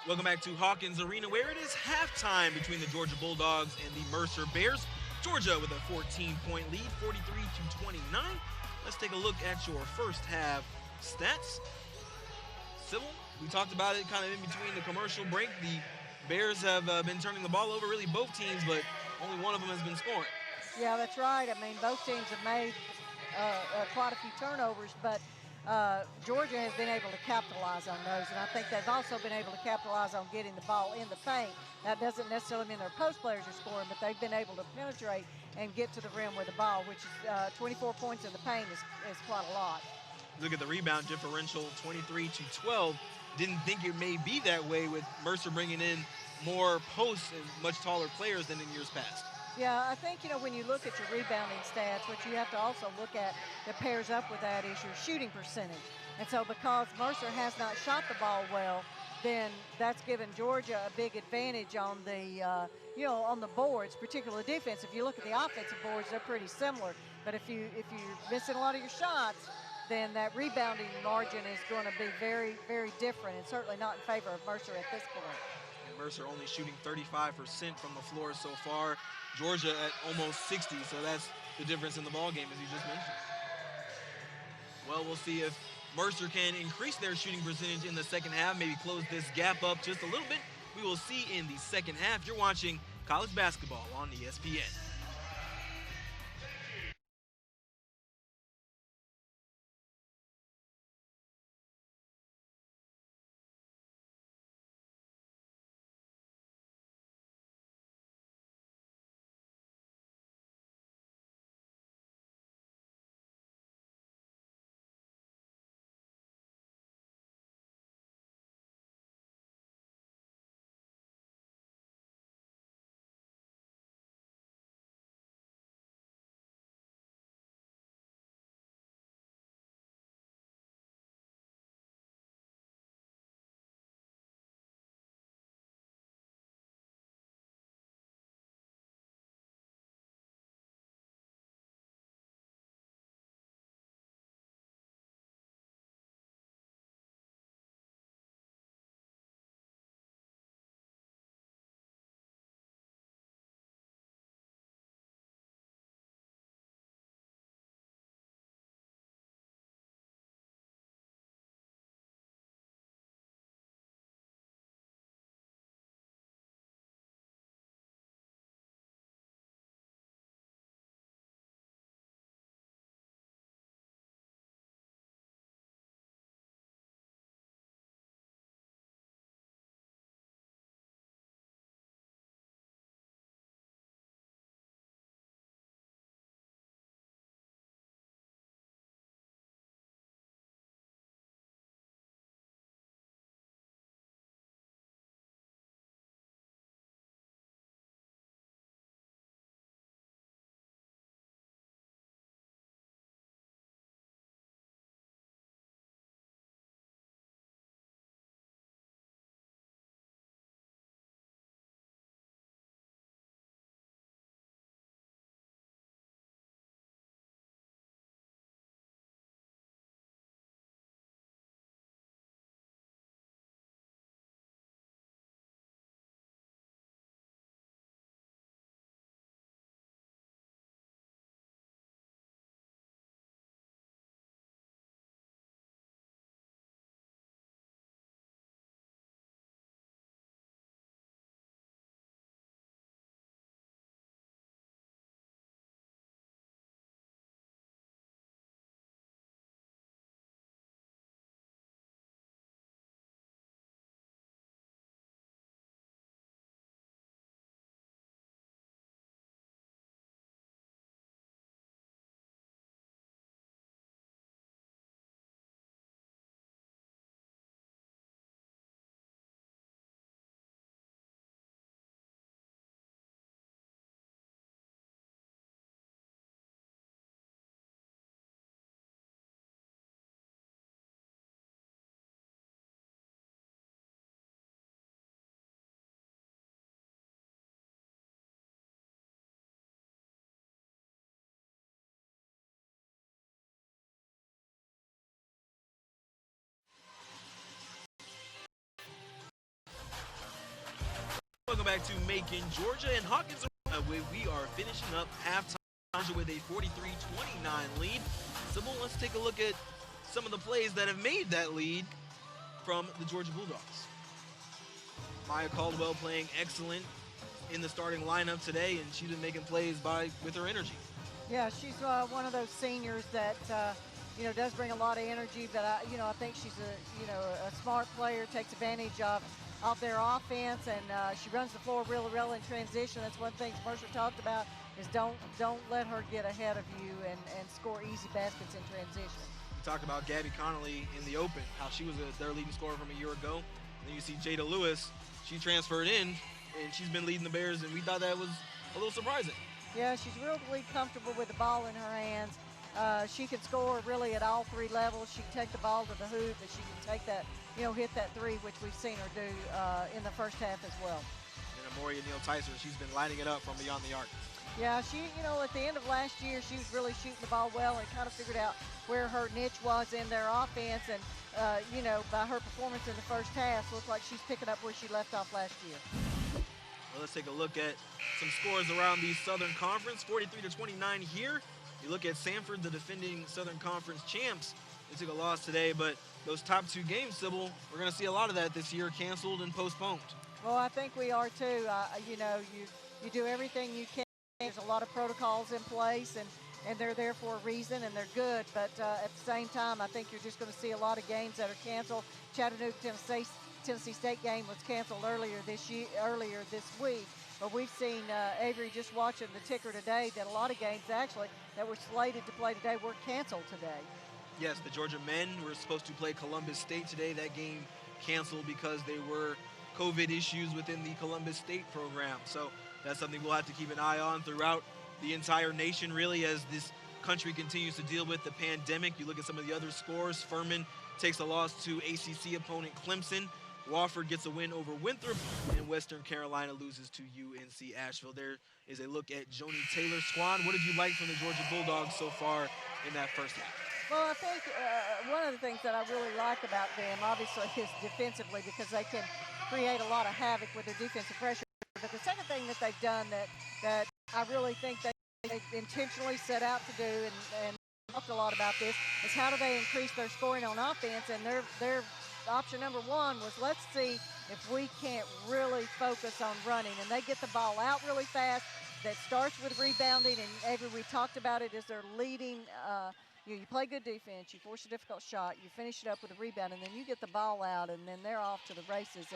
Welcome back to Hawkins Arena, where it is halftime between the Georgia Bulldogs and the Mercer Bears. Georgia with a 14-point lead, 43-29. Let's take a look at your first half stats. Sybil, we talked about it kind of in between the commercial break. The Bears have been turning the ball over, really both teams, but only one of them has been scoring. Yeah, that's right. I mean, both teams have made quite a few turnovers, but Georgia has been able to capitalize on those, and I think they've also been able to capitalize on getting the ball in the paint. That doesn't necessarily mean their post players are scoring, but they've been able to penetrate and get to the rim with the ball, which is 24 points in the paint is quite a lot. Look at the rebound differential, 23-12. Didn't think it may be that way with Mercer bringing in more posts and much taller players than in years past. Yeah, I think, when you look at your rebounding stats, what you have to also look at that pairs up with that is your shooting percentage. And so because Mercer has not shot the ball well, then that's given Georgia a big advantage on the, on the boards, particularly defense. If you look at the offensive boards, they're pretty similar. But if you're missing a lot of your shots, then that rebounding margin is going to be very, very different, and certainly not in favor of Mercer at this point. And Mercer only shooting 35% from the floor so far. Georgia at almost 60, so that's the difference in the ball game, as you just mentioned. Well, we'll see if Mercer can increase their shooting percentage in the second half, maybe close this gap up just a little bit. We will see in the second half. You're watching college basketball on ESPN. Welcome back to Macon, Georgia, and Hawkins. We are finishing up halftime with a 43-29 lead. Sybil, let's take a look at some of the plays that have made that lead from the Georgia Bulldogs. Maya Caldwell playing excellent in the starting lineup today, and she's been making plays with her energy. Yeah, she's one of those seniors that does bring a lot of energy. But I think she's a smart player, takes advantage of their offense, and she runs the floor really well in transition. That's one thing Mercer talked about, is don't let her get ahead of you and score easy baskets in transition. We talked about Gabby Connolly in the open, how she was their leading scorer from a year ago. And then you see Jada Lewis, she transferred in, and she's been leading the Bears, and we thought that was a little surprising. Yeah, she's really comfortable with the ball in her hands. She can score really at all three levels. She can take the ball to the hoop, and she can take that, hit that three, which we've seen her do in the first half as well. And Amoria Neal-Tyser, she's been lighting it up from beyond the arc. Yeah, she, at the end of last year, she was really shooting the ball well and kind of figured out where her niche was in their offense. And, by her performance in the first half, looked like she's picking up where she left off last year. Well, let's take a look at some scores around the Southern Conference. 43-29 here. You look at Sanford, the defending Southern Conference champs. They took a loss today, but those top two games, Sybil, we're going to see a lot of that this year, canceled and postponed. Well, I think we are too. You do everything you can. There's a lot of protocols in place, and they're there for a reason, and they're good. But at the same time, I think you're just going to see a lot of games that are canceled. Chattanooga, Tennessee State game was canceled earlier this week. But we've seen, Avery, just watching the ticker today, that a lot of games actually that were slated to play today were canceled today. Yes, the Georgia men were supposed to play Columbus State today. That game canceled because there were COVID issues within the Columbus State program. So that's something we'll have to keep an eye on throughout the entire nation, really, as this country continues to deal with the pandemic. You look at some of the other scores. Furman takes a loss to ACC opponent Clemson. Wofford gets a win over Winthrop, and Western Carolina loses to UNC Asheville. There is a look at Joni Taylor's squad. What did you like from the Georgia Bulldogs so far in that first half? Well, I think one of the things that I really like about them, obviously, is defensively, because they can create a lot of havoc with their defensive pressure. But the second thing that they've done that I really think they intentionally set out to do, and talked a lot about this, is how do they increase their scoring on offense. And their option number one was, let's see if we can't really focus on running. And they get the ball out really fast. That starts with rebounding, and Avery, we talked about it as their leading. You play good defense, you force a difficult shot, you finish it up with a rebound, and then you get the ball out, and then they're off to the races.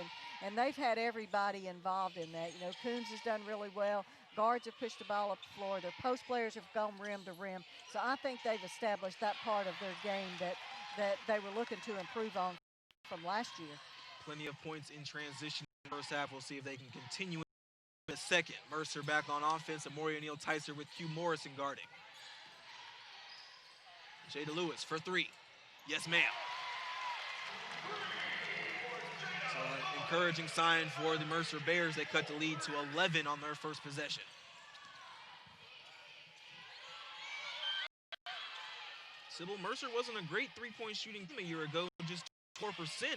And they've had everybody involved in that. Coons has done really well. Guards have pushed the ball up the floor. Their post players have gone rim to rim. So I think they've established that part of their game that they were looking to improve on from last year. Plenty of points in transition in the first half. We'll see if they can continue in the second. Mercer back on offense. Amoria Neal-Tyser with Q Morrison guarding. Jada Lewis for three. Yes, ma'am. So an encouraging sign for the Mercer Bears. They cut the lead to 11 on their first possession. Sybil, Mercer wasn't a great three-point shooting team a year ago, just 4%,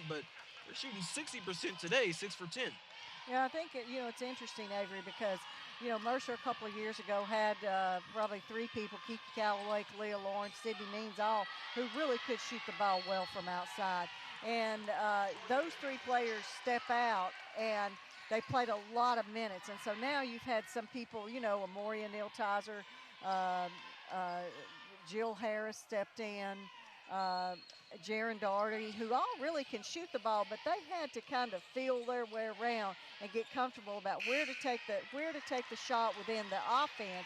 but they're shooting 60% today, 6 for 10. Yeah, I think it's interesting, Avery, because Mercer a couple of years ago had probably three people, Kiki Callaway, Kalia Lawrence, Sydney Means, all who really could shoot the ball well from outside. And those three players step out, and they played a lot of minutes. And so now you've had some people, Amoria Neal-Tyser, Jill Harris stepped in, Jaron Daugherty, who all really can shoot the ball, but they had to kind of feel their way around and get comfortable about where to take the shot within the offense,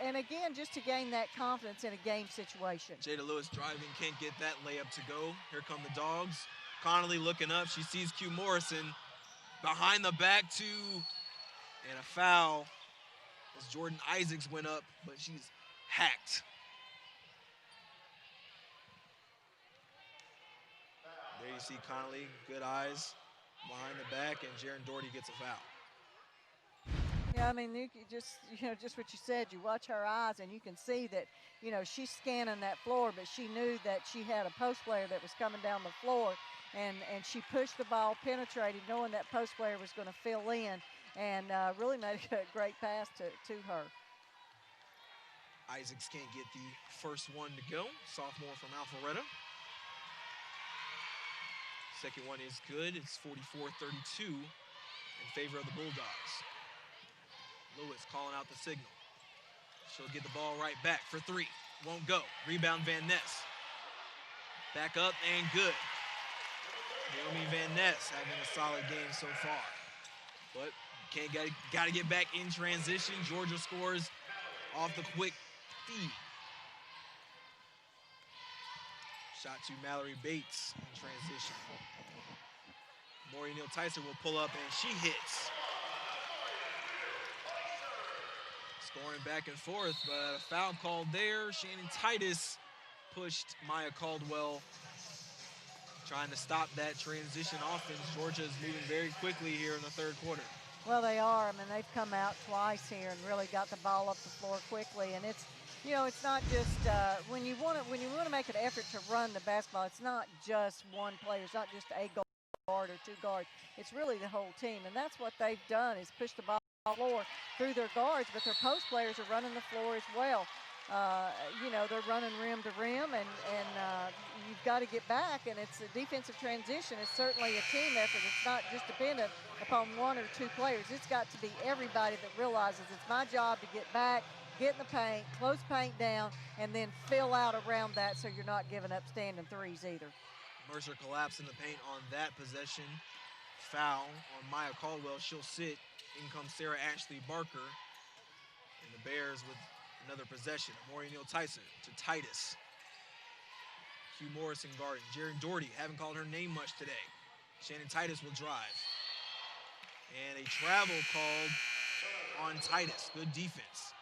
and again, just to gain that confidence in a game situation. Jada Lewis driving, can't get that layup to go. Here come the Dogs. Connolly looking up, she sees Q Morrison behind the back two, and a foul as Jordan Isaacs went up, but she's hacked. There you see Connolly, good eyes behind the back, and Jaron Daugherty gets a foul. Yeah, I mean, you just what you said, you watch her eyes and you can see that, she's scanning that floor, but she knew that she had a post player that was coming down the floor, and she pushed the ball, penetrated, knowing that post player was going to fill in, and really made a great pass to her. Isaacs can't get the first one to go. Sophomore from Alpharetta. Second one is good. It's 44-32 in favor of the Bulldogs. Lewis calling out the signal. She'll get the ball right back for three. Won't go. Rebound Van Ness. Back up and good. Naomi Van Ness having a solid game so far. But got to get back in transition. Georgia scores off the quick feed. Shot to Mallory Bates in transition. Maury Neal Tyson will pull up and she hits. Scoring back and forth, but a foul called there. Shannon Titus pushed Maya Caldwell, trying to stop that transition offense. Georgia is moving very quickly here in the third quarter. Well, they are. I mean, they've come out twice here and really got the ball up the floor quickly. And it's, you know, it's not just when you want to make an effort to run the basketball. It's not just one player. It's not just a guard or two guards. It's really the whole team, and that's what they've done is push the ball floor through their guards, but their post players are running the floor as well. You know, they're running rim to rim, and you've got to get back, and it's a defensive transition. It's certainly a team effort. It's not just dependent upon one or two players. It's got to be everybody that realizes it's my job to get back, get in the paint, close paint down, and then fill out around that so you're not giving up standing threes either. Mercer collapsed in the paint on that possession. Foul on Maya Caldwell. She'll sit. In comes Sarah Ashley Barker. And the Bears with another possession. Maury Neal Tyson to Titus. Hugh Morrison guarding. Jaren Doherty, haven't called her name much today. Shannon Titus will drive. And a travel called on Titus. Good defense.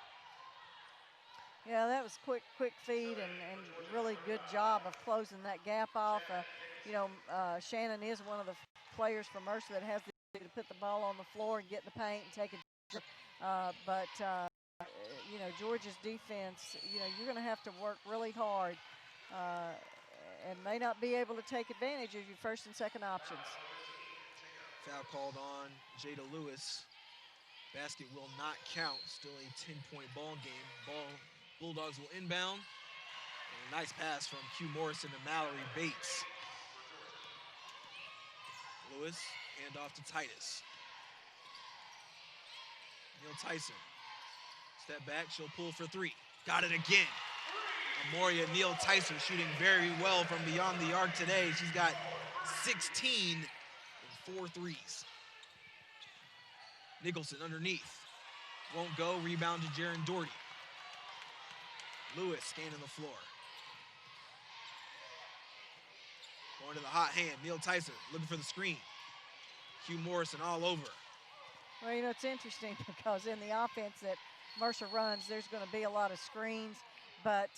Yeah, that was quick feed and really good job of closing that gap off. You know, Shannon is one of the players for Mercer that has the ability to put the ball on the floor and get in the paint and take it. You know, Georgia's defense, you know, you're going to have to work really hard and may not be able to take advantage of your first and second options. Foul called on Jada Lewis. Basket will not count. Still a 10-point ball game. Bulldogs will inbound. And a nice pass from Hugh Morrison to Mallory Bates. Lewis, handoff to Titus. Neal Tyson. Step back, she'll pull for three. Got it again. Amoria Neal Tyson shooting very well from beyond the arc today. She's got 16 and 4 threes. Nicholson underneath. Won't go, rebound to Jaren Doherty. Lewis scanning the floor. Going to the hot hand, Neal Tyson looking for the screen. Hugh Morrison all over. Well, you know, it's interesting because in the offense that Mercer runs, there's going to be a lot of screens. But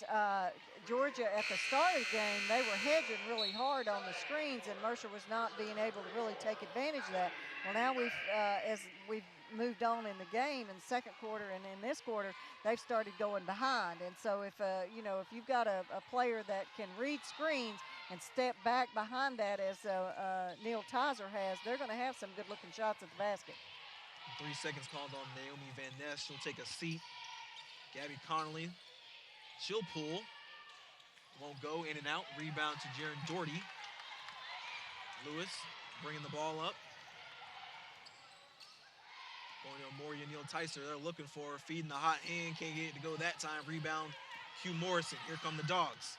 Georgia, at the start of the game, they were hedging really hard on the screens, and Mercer was not being able to really take advantage of that. Well, now as we've moved on in the game in the second quarter and in this quarter, they've started going behind. And so if you've got a player that can read screens and step back behind that as Neal Tyson has, they're going to have some good-looking shots at the basket. 3 seconds called on Naomi Van Ness. She'll take a seat. Gabby Connolly, she'll pull. Won't go, in and out. Rebound to Jaren Doherty. Lewis bringing the ball up. Going to Amoria Neal Tyson. They're looking for her. Feeding the hot hand. Can't get it to go that time. Rebound, Hugh Morrison. Here come the Dogs.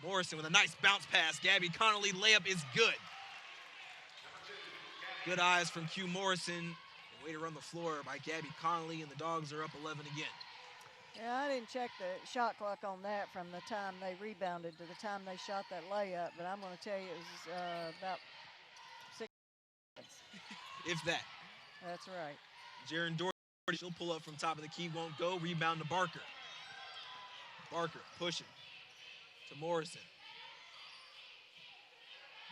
Morrison with a nice bounce pass. Gabby Connolly layup is good. Good eyes from Hugh Morrison. Way to run the floor by Gabby Connolly, and the Dogs are up 11 again. Yeah, I didn't check the shot clock on that from the time they rebounded to the time they shot that layup, but I'm going to tell you it was about 6 minutes. If that. That's right. Jaren Doherty, she'll pull up from top of the key, won't go. Rebound to Barker. Barker pushing to Morrison.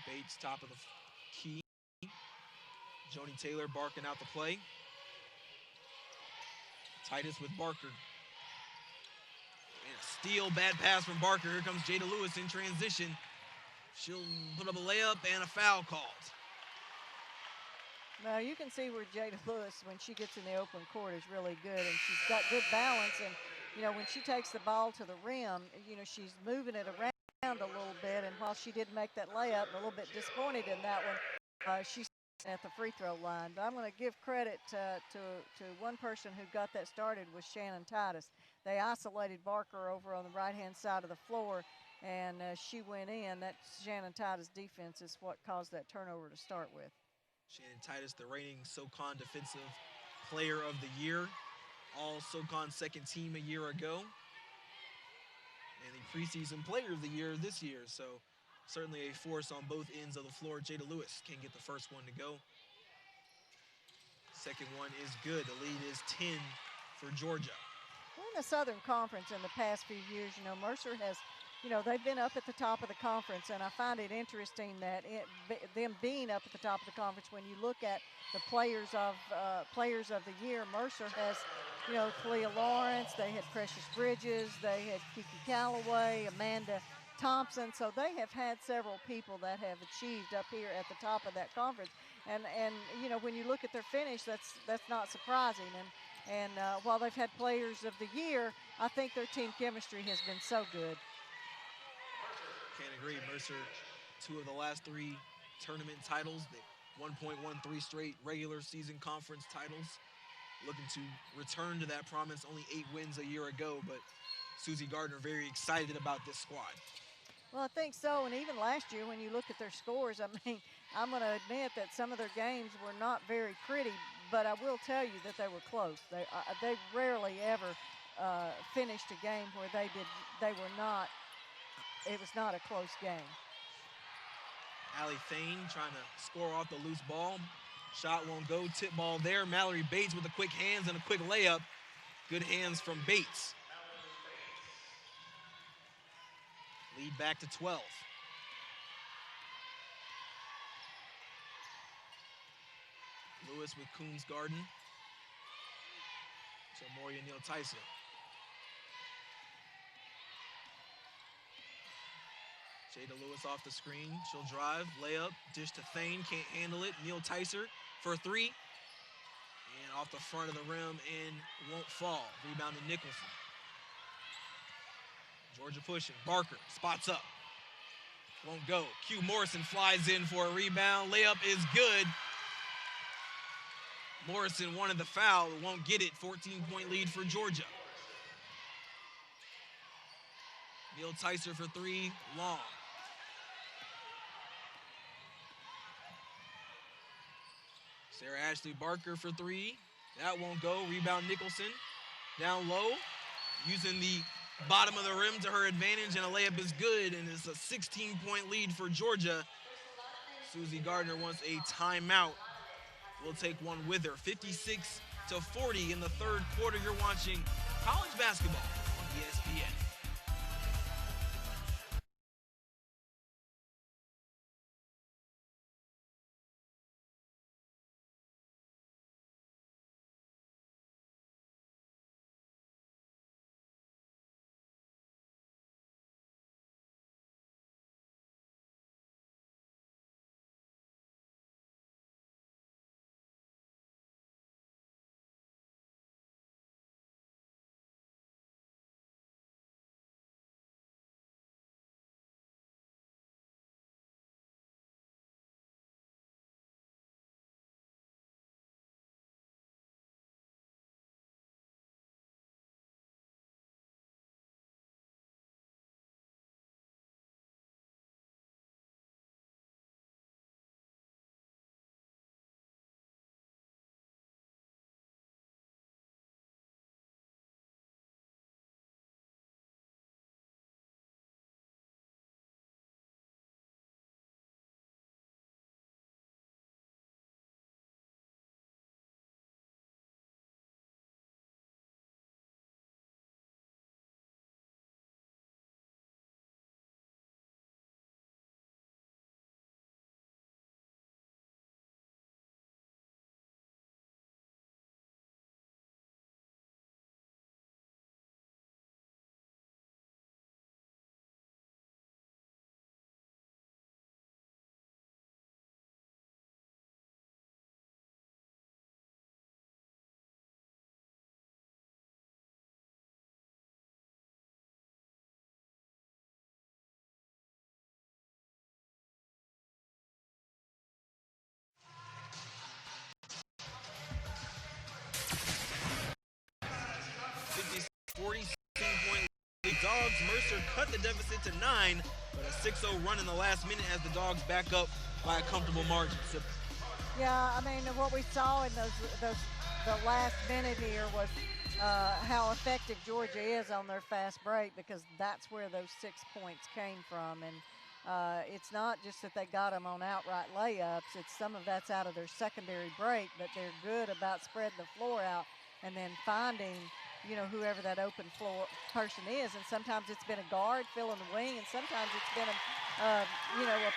Bates, top of the key. Joni Taylor barking out the play. Titus with Barker. And a steal, bad pass from Barker. Here comes Jada Lewis in transition. She'll put up a layup and a foul called. Now you can see where Jada Lewis, when she gets in the open court, is really good, and she's got good balance. And when she takes the ball to the rim, she's moving it around a little bit. And while she did make that layup, a little bit disappointed in that one, she's at the free throw line. But I'm going to give credit to one person who got that started was Shannon Titus. They isolated Barker over on the right-hand side of the floor, and she went in. That Shannon Titus defense is what caused that turnover to start with. Shannon Titus, the reigning SoCon Defensive Player of the Year, all SoCon second team a year ago, and the preseason Player of the Year this year. So certainly a force on both ends of the floor. Jada Lewis can get the first one to go. Second one is good. The lead is 10 for Georgia. We're in the Southern Conference in the past few years. Mercer has, they've been up at the top of the conference, and I find it interesting that them being up at the top of the conference, when you look at the players of the year, Mercer has, Clea Lawrence, they had Precious Bridges, they had Kiki Calloway, Amanda Thompson. So they have had several people that have achieved up here at the top of that conference. And when you look at their finish, that's not surprising. And while they've had players of the year, I think their team chemistry has been so good. Can't agree. Mercer, 2 of the last 3 tournament titles, the 1.13 straight regular season conference titles. Looking to return to that promise, only 8 wins a year ago, but Susie Gardner very excited about this squad. Well, I think so, and even last year when you look at their scores, I mean, I'm going to admit that some of their games were not very pretty, but I will tell you that they were close. They rarely ever finished a game where it was not a close game. Allie Thane trying to score off the loose ball. Shot won't go, tip ball there. Mallory Bates with the quick hands and a quick layup. Good hands from Bates. Lead back to 12. Lewis with Coombs Garden. To Moria Neal Tyson. Jada Lewis off the screen. She'll drive, layup, dish to Thane, can't handle it. Neal Tyson for 3. And off the front of the rim and won't fall. Rebound to Nicholson. Georgia pushing. Barker spots up. Won't go. Q Morrison flies in for a rebound. Layup is good. Morrison wanted the foul, won't get it. 14-point lead for Georgia. Neal Tyson for 3, long. Sarah Ashley Barker for 3. That won't go. Rebound Nicholson. Down low. Using the bottom of the rim to her advantage, and a layup is good, and it's a 16-point lead for Georgia. Susie Gardner wants a timeout. We'll take one with her. 56-40 in the third quarter. You're watching college basketball on ESPN. Mercer cut the deficit to 9, but a 6-0 run in the last minute as the Dogs back up by a comfortable margin. Yeah, I mean, what we saw in the last minute here was how effective Georgia is on their fast break, because that's where those 6 points came from. And it's not just that they got them on outright layups. It's some of that's out of their secondary break, but they're good about spreading the floor out and then finding, whoever that open floor person is. And sometimes it's been a guard filling the wing, and sometimes it's been a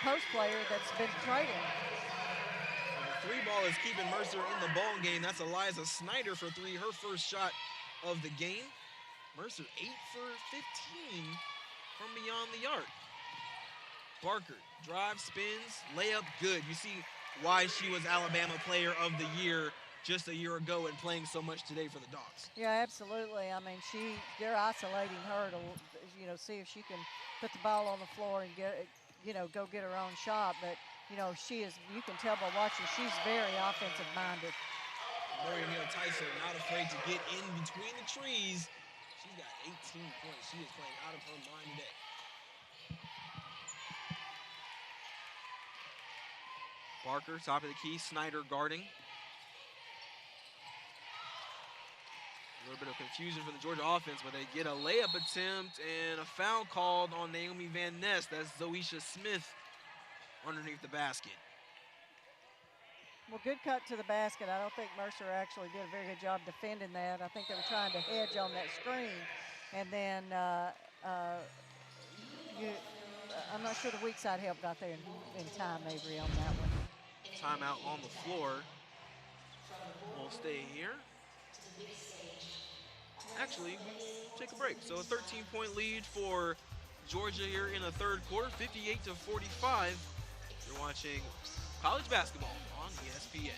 post player that's been trailing. The three ball is keeping Mercer in the ball game. That's Eliza Snyder for 3, her first shot of the game. Mercer 8 for 15 from beyond the arc. Barker, drive, spins, layup, good. You see why she was Alabama Player of the Year just a year ago and playing so much today for the Dogs. Yeah, absolutely. I mean, they're isolating her to, see if she can put the ball on the floor and go get her own shot. But, she is, you can tell by watching, she's very offensive minded. Miriam Tyson not afraid to get in between the trees. She's got 18 points. She is playing out of her mind today. Barker, top of the key, Snyder guarding. A little bit of confusion from the Georgia offense, but they get a layup attempt and a foul called on Naomi Van Ness. That's Zoisha Smith underneath the basket. Well, good cut to the basket. I don't think Mercer actually did a very good job defending that. I think they were trying to hedge on that screen. And then I'm not sure the weak side help got there in time, Avery, on that one. Timeout on the floor. We'll stay here. Actually, we will take a break. So a 13-point lead for Georgia here in the third quarter, 58-45. You're watching college basketball on ESPN.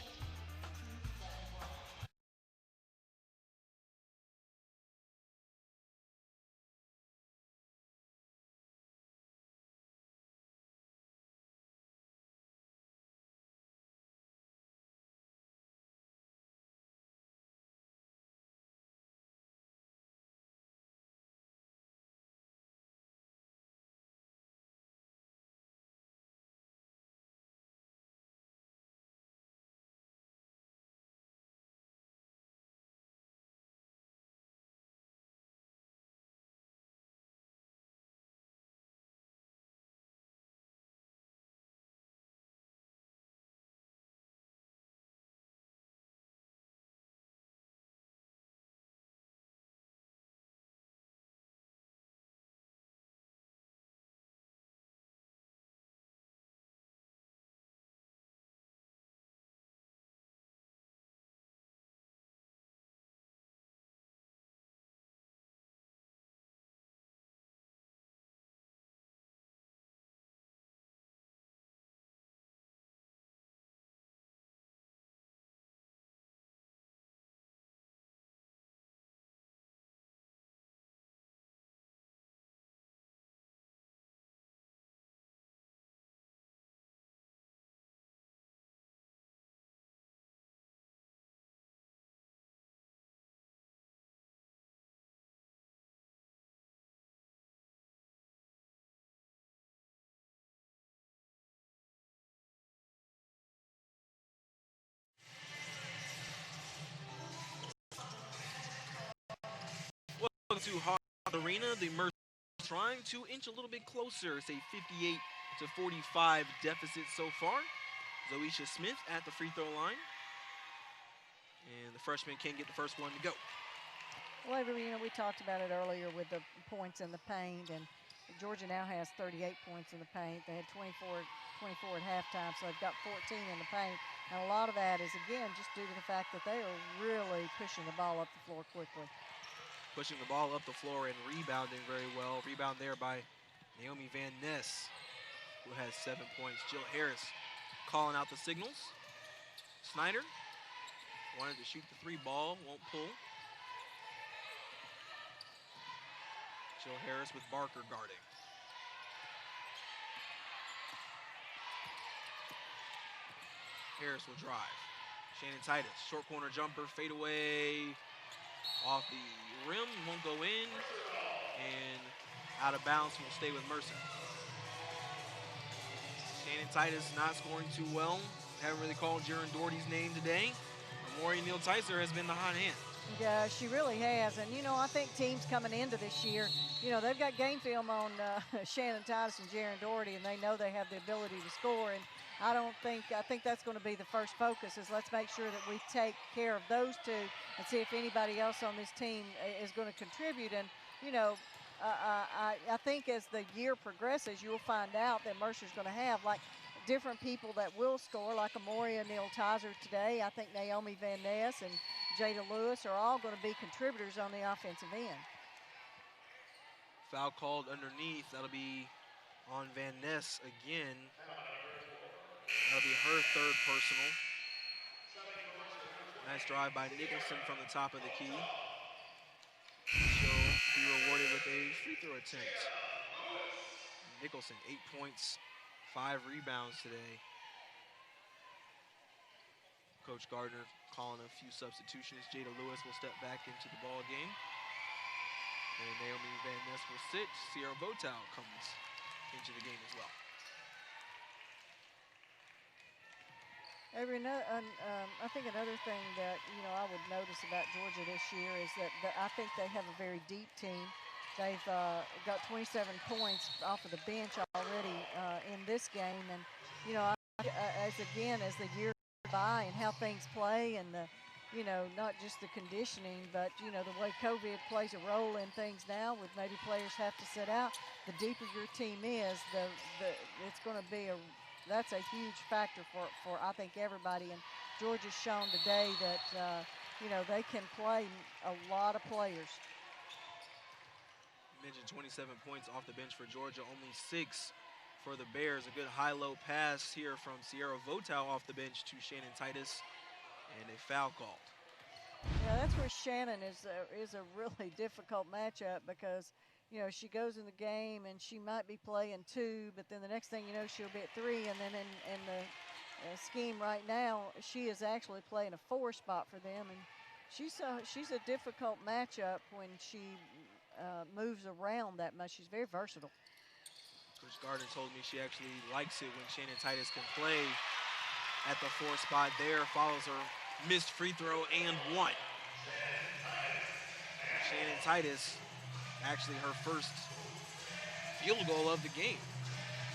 Welcome to Hard Arena. The Mercer trying to inch a little bit closer. It's a 58-45 deficit so far. Zoisha Smith at the free throw line. And the freshman can't get the first one to go. Well, Avery, we talked about it earlier with the points in the paint, and Georgia now has 38 points in the paint. They had 24 at halftime, so they've got 14 in the paint. And a lot of that is, again, just due to the fact that they are really pushing the ball up the floor quickly. Pushing the ball up the floor and rebounding very well. Rebound there by Naomi Van Ness, who has 7 points. Jill Harris calling out the signals. Snyder wanted to shoot the three ball, won't pull. Jill Harris with Barker guarding. Harris will drive. Shannon Titus, short corner jumper, fade away. Off the rim, won't go in. And out of bounds and will stay with Mercer. Shannon Titus not scoring too well. Haven't really called Jaron Doherty's name today. Amori Neal Ticer has been the hot hand. Yeah, she really has. And, you know, I think teams coming into this year, you know, they've got game film on Shannon Titus and Jaron Doherty, and they know they have the ability to score. And I think that's going to be the first focus is let's make sure that we take care of those two and see if anybody else on this team is going to contribute. And, you know, I think as the year progresses, you'll find out that Mercer's going to have, like, different people that will score, like Amoria Neal Tizer today. I think Naomi Van Ness and Jada Lewis are all going to be contributors on the offensive end. Foul called underneath. That'll be on Van Ness again. That'll be her third personal. Nice drive by Nicholson from the top of the key. She'll be rewarded with a free throw attempt. Nicholson, 8 points, 5 rebounds today. Coach Gardner calling a few substitutions. Jada Lewis will step back into the ball game. And Naomi Van Ness will sit. Sierra Votow comes into the game as well. Avery, I think another thing that, you know, I would notice about Georgia this year is that I think they have a very deep team. They've got 27 points off of the bench already in this game. And, you know, as the year by and how things play and the, you know, not just the conditioning, but, you know, the way COVID plays a role in things now with maybe players have to sit out. The deeper your team is, it's going to be that's a huge factor for I think everybody. And Georgia's shown today that, you know, they can play a lot of players. You mentioned 27 points off the bench for Georgia, only 6 for the Bears. A good high-low pass here from Sierra Votow off the bench to Shannon Titus, and a foul called. Yeah, that's where Shannon is a really difficult matchup because, you know, she goes in the game and she might be playing 2, but then the next thing you know, she'll be at 3, and then in the scheme right now, she is actually playing a 4 spot for them, and she's a difficult matchup when she moves around that much. She's very versatile. Coach Gardner told me she actually likes it when Shannon Titus can play at the 4 spot there, follows her missed free throw and 1. Shannon Titus, actually her first field goal of the game,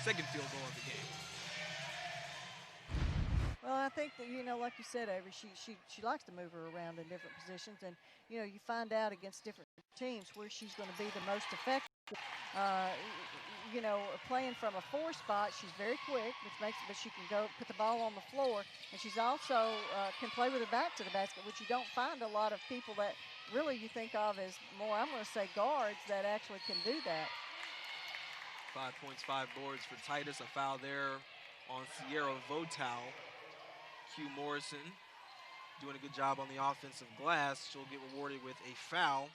second field goal of the game. Well, I think that, you know, like you said, Avery, she likes to move her around in different positions, and, you know, you find out against different teams where she's going to be the most effective. You know, playing from a 4 spot, she's very quick, but she can go put the ball on the floor, and she's also can play with her back to the basket, which you don't find a lot of people that really you think of as more, I'm going to say, guards that actually can do that. 5 points, 5 boards for Titus. A foul there on Sierra Votow. Q Morrison doing a good job on the offensive glass. She'll get rewarded with a foul.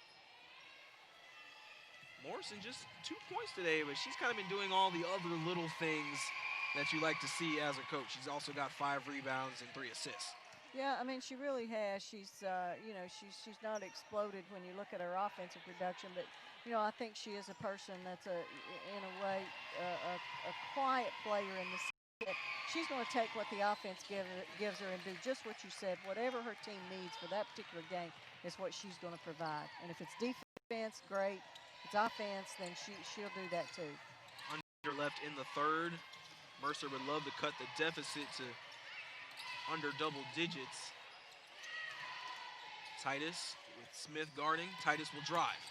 Morrison just 2 points today, but she's kind of been doing all the other little things that you like to see as a coach. She's also got 5 rebounds and 3 assists. Yeah, I mean, she really has. She's, you know, she's not exploded when you look at her offensive production, but, you know, I think she is a person that's in a way, a quiet player in the sense that she's going to take what the offense gives her and do just what you said. Whatever her team needs for that particular game is what she's going to provide. And if it's defense, great. If it's offense, then she'll do that too. Under left in the third. Mercer would love to cut the deficit to under double digits. Titus with Smith guarding. Titus will drive.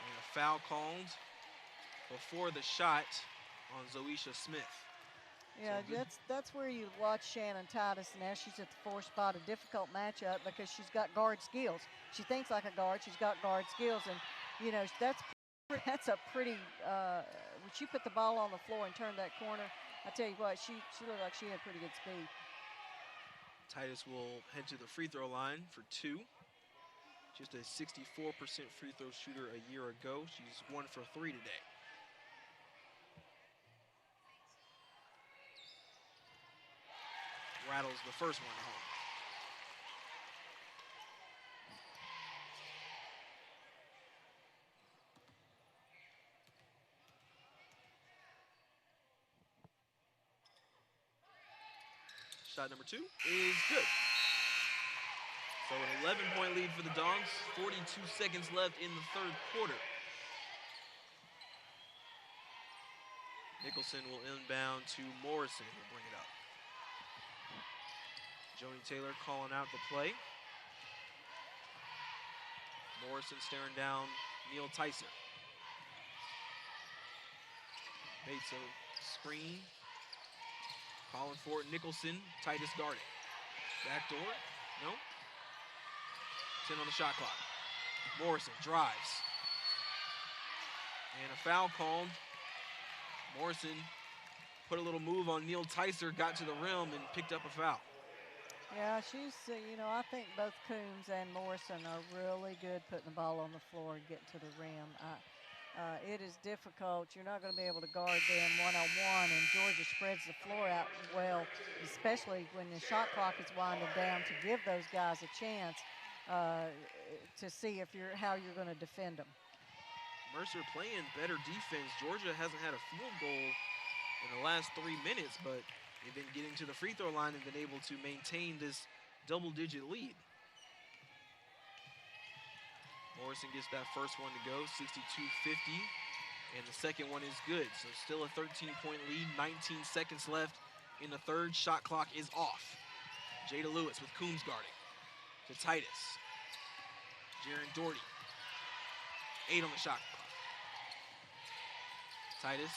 And a foul called before the shot on Zoisha Smith. Yeah, so that's where you watch Shannon Titus. Now she's at the 4 spot, a difficult matchup because she's got guard skills. She thinks like a guard. She's got guard skills, and you know that's a pretty. When she put the ball on the floor and turned that corner, I tell you what, she looked like she had pretty good speed. Titus will head to the free throw line for 2. Just a 64% free throw shooter a year ago. She's 1 for 3 today. Rattles the first one home. Shot number 2 is good. So an 11-point lead for the Dogs. 42 seconds left in the third quarter. Nicholson will inbound to Morrison, who'll bring it up. Joni Taylor calling out the play. Morrison staring down Neil Tyser. Bates a screen. Calling for it, Nicholson. Titus guarding. Back door. No. 10 on the shot clock. Morrison drives. And a foul called. Morrison put a little move on Neil Tyser, got to the rim, and picked up a foul. Yeah, she's, I think both Coombs and Morrison are really good putting the ball on the floor and getting to the rim. It is difficult. You're not going to be able to guard them one-on-one, and Georgia spreads the floor out well, especially when the shot clock is winding down, to give those guys a chance to see how you're going to defend them. Mercer playing better defense. Georgia hasn't had a field goal in the last 3 minutes, but they've been getting to the free throw line and been able to maintain this double-digit lead. Morrison gets that first one to go, 62-50, and the second one is good. So still a 13-point lead, 19 seconds left in the third. Shot clock is off. Jada Lewis with Coombs guarding. To Titus. Jaron Doherty. 8 on the shot clock. Titus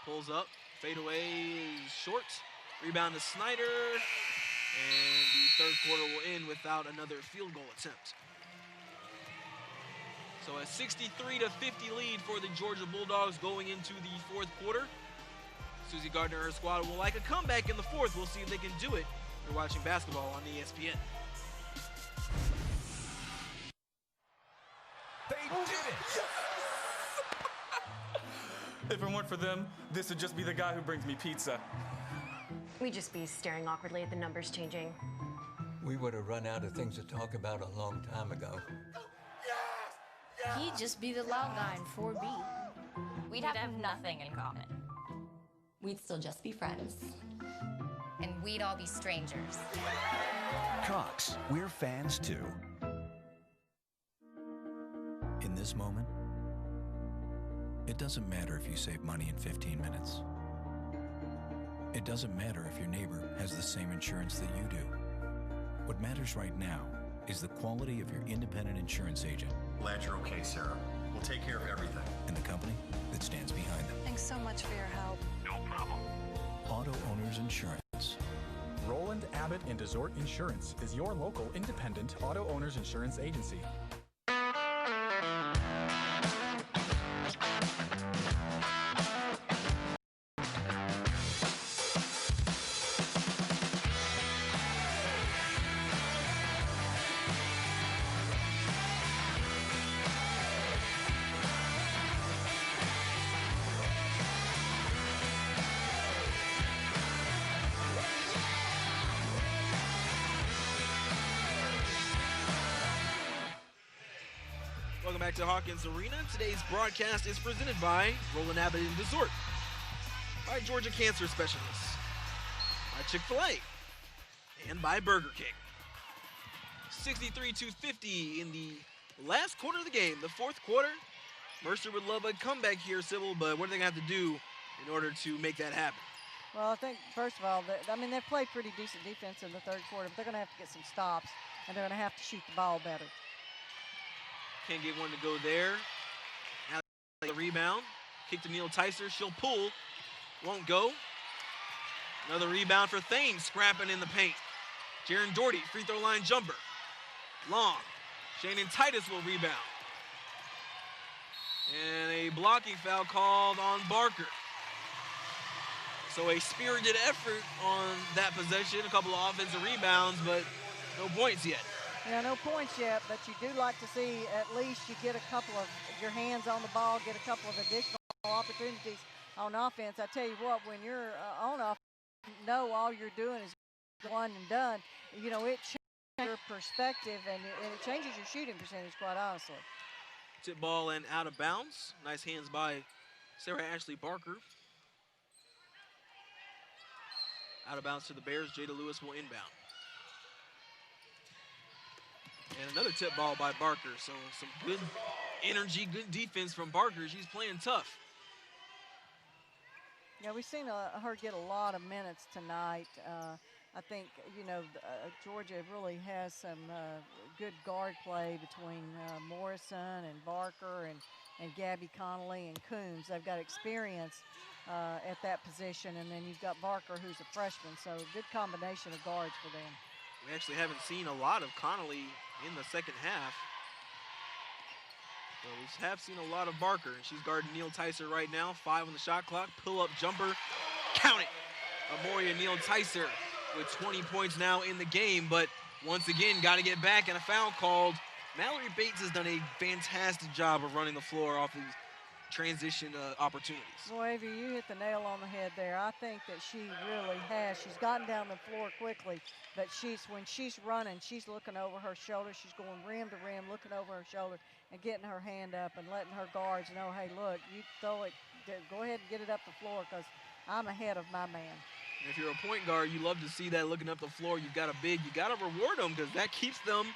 pulls up. Fadeaway is short. Rebound to Snyder. And the third quarter will end without another field goal attempt. So a 63-50 lead for the Georgia Bulldogs going into the fourth quarter. Susie Gardner and her squad will like a comeback in the fourth. We'll see if they can do it. You're watching basketball on ESPN. They did it! If it weren't for them, this would just be the guy who brings me pizza. We'd just be staring awkwardly at the numbers changing. We would have run out of things to talk about a long time ago. He'd just be the loud guy in 4B. We'd have nothing in common. We'd still just be friends. And we'd all be strangers. Cox, we're fans too. In this moment, it doesn't matter if you save money in 15 minutes. It doesn't matter if your neighbor has the same insurance that you do. What matters right now is the quality of your independent insurance agent. Glad you're okay, Sarah. We'll take care of everything. And the company that stands behind them. Thanks so much for your help. No problem. Auto Owners Insurance. Roland Abbott and Desort Insurance is your local independent auto owners insurance agency. Welcome back to Hawkins Arena. Today's broadcast is presented by Roland Abbott and Desort, by Georgia Cancer Specialists, by Chick-fil-A, and by Burger King. 63-50 in the last quarter of the game, the fourth quarter. Mercer would love a comeback here, Sybil, but what are they going to have to do in order to make that happen? Well, I think, first of all, they've played pretty decent defense in the third quarter, but they're going to have to get some stops, and they're going to have to shoot the ball better. Can't get one to go there. Now the rebound. Kick to Neil Tyser. She'll pull. Won't go. Another rebound for Thames, scrapping in the paint. Jaron Doherty, free throw line jumper. Long. Shannon Titus will rebound. And a blocking foul called on Barker. So a spirited effort on that possession. A couple of offensive rebounds, but no points yet. Yeah, no points yet, but you do like to see at least you get a couple of your hands on the ball, get a couple of additional opportunities on offense. I tell you what, when you're on offense, you know all you're doing is one and done. You know, it changes your perspective and it changes your shooting percentage, quite honestly. Tip ball and out of bounds. Nice hands by Sarah Ashley Barker. Out of bounds to the Bears. Jada Lewis will inbound. And another tip ball by Barker. So some good energy, good defense from Barker. She's playing tough. Yeah, we've seen her get a lot of minutes tonight. I think, Georgia really has some good guard play between Morrison and Barker and Gabby Connolly and Coombs. They've got experience at that position, and then you've got Barker, who's a freshman, so good combination of guards for them. We actually haven't seen a lot of Connolly in the second half. But we have seen a lot of Barker, and she's guarding Neil Tyser right now. 5 on the shot clock, pull-up jumper, count it. Amoria Neil Tyser with 20 points now in the game, but once again, got to get back and a foul called. Mallory Bates has done a fantastic job of running the floor off these transition opportunities. Boy, Avery, you hit the nail on the head there. I think that she really has. She's gotten down the floor quickly, but when she's running, she's looking over her shoulder. She's going rim to rim, looking over her shoulder and getting her hand up and letting her guards know, hey, look, you throw it, go ahead and get it up the floor because I'm ahead of my man. And if you're a point guard, you love to see that looking up the floor. You've got a big, you got to reward them because that keeps them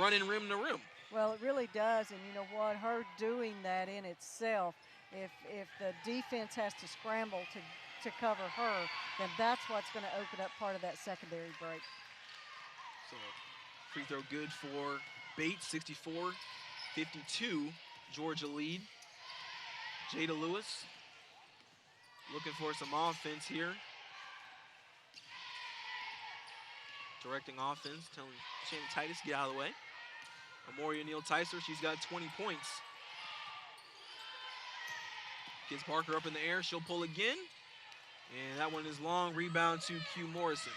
running rim to rim. Well, it really does, and you know what? Her doing that in itself, if the defense has to scramble to cover her, then that's what's going to open up part of that secondary break. So free throw good for Bates, 64-52, Georgia lead. Jada Lewis looking for some offense here. Directing offense, telling Shannon Titus, get out of the way. Amoria Neal Tyser, she's got 20 points. Gets Barker up in the air, she'll pull again. And that one is long, rebound to Q Morrison.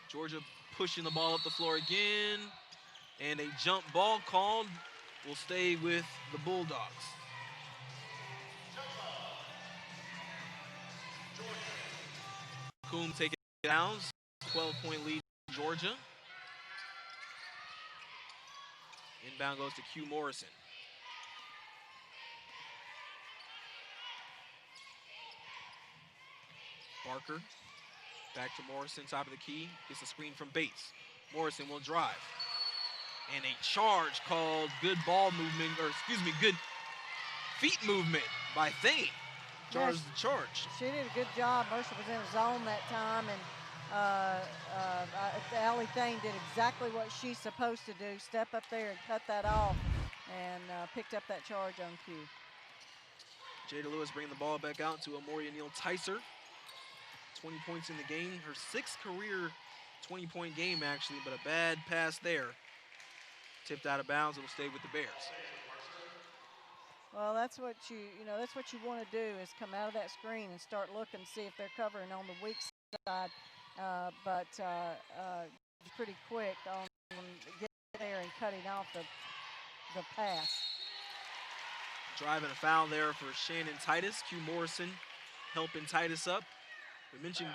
Georgia pushing the ball up the floor again. And a jump ball called will stay with the Bulldogs. Coombe taking it down, 12-point lead Georgia. Inbound goes to Q Morrison. Barker, back to Morrison, top of the key, gets a screen from Bates. Morrison will drive. And a charge called, good ball movement, good feet movement by Thane. Charge the charge. She did a good job. Mercer was in a zone that time, and Allie Thane did exactly what she's supposed to do, step up there and cut that off, and picked up that charge on cue. Jada Lewis bringing the ball back out to Amoria Neal Tyser. 20 points in the game, her 6th career 20-point game actually, but a bad pass there. Tipped out of bounds, it'll stay with the Bears. Well, that's what that's what you want to do is come out of that screen and start looking, see if they're covering on the weak side. But pretty quick on getting there and cutting off the pass. Driving a foul there for Shannon Titus. Q Morrison helping Titus up. We mentioned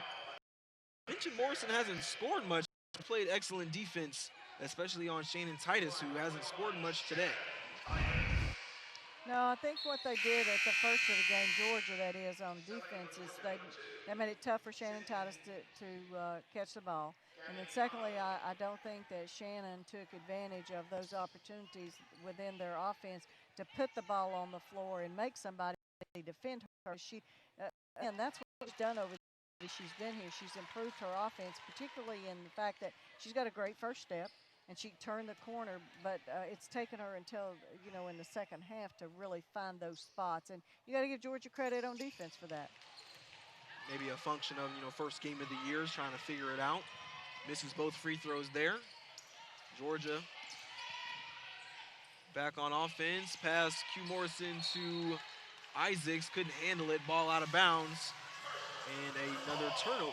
Morrison hasn't scored much. He played excellent defense, especially on Shannon Titus, who hasn't scored much today. No, I think what they did at the first of the game, Georgia that is, on defense, is they made it tough for Shannon Titus to catch the ball. And then secondly, I don't think that Shannon took advantage of those opportunities within their offense to put the ball on the floor and make somebody defend her. And that's what she's done over the years she's been here. She's improved her offense, particularly in the fact that she's got a great first step. And she turned the corner, but it's taken her until, in the second half to really find those spots. And you got to give Georgia credit on defense for that. Maybe a function of, first game of the year, is trying to figure it out. Misses both free throws there. Georgia back on offense. Pass Q Morrison to Isaacs. Couldn't handle it. Ball out of bounds. And another turnover.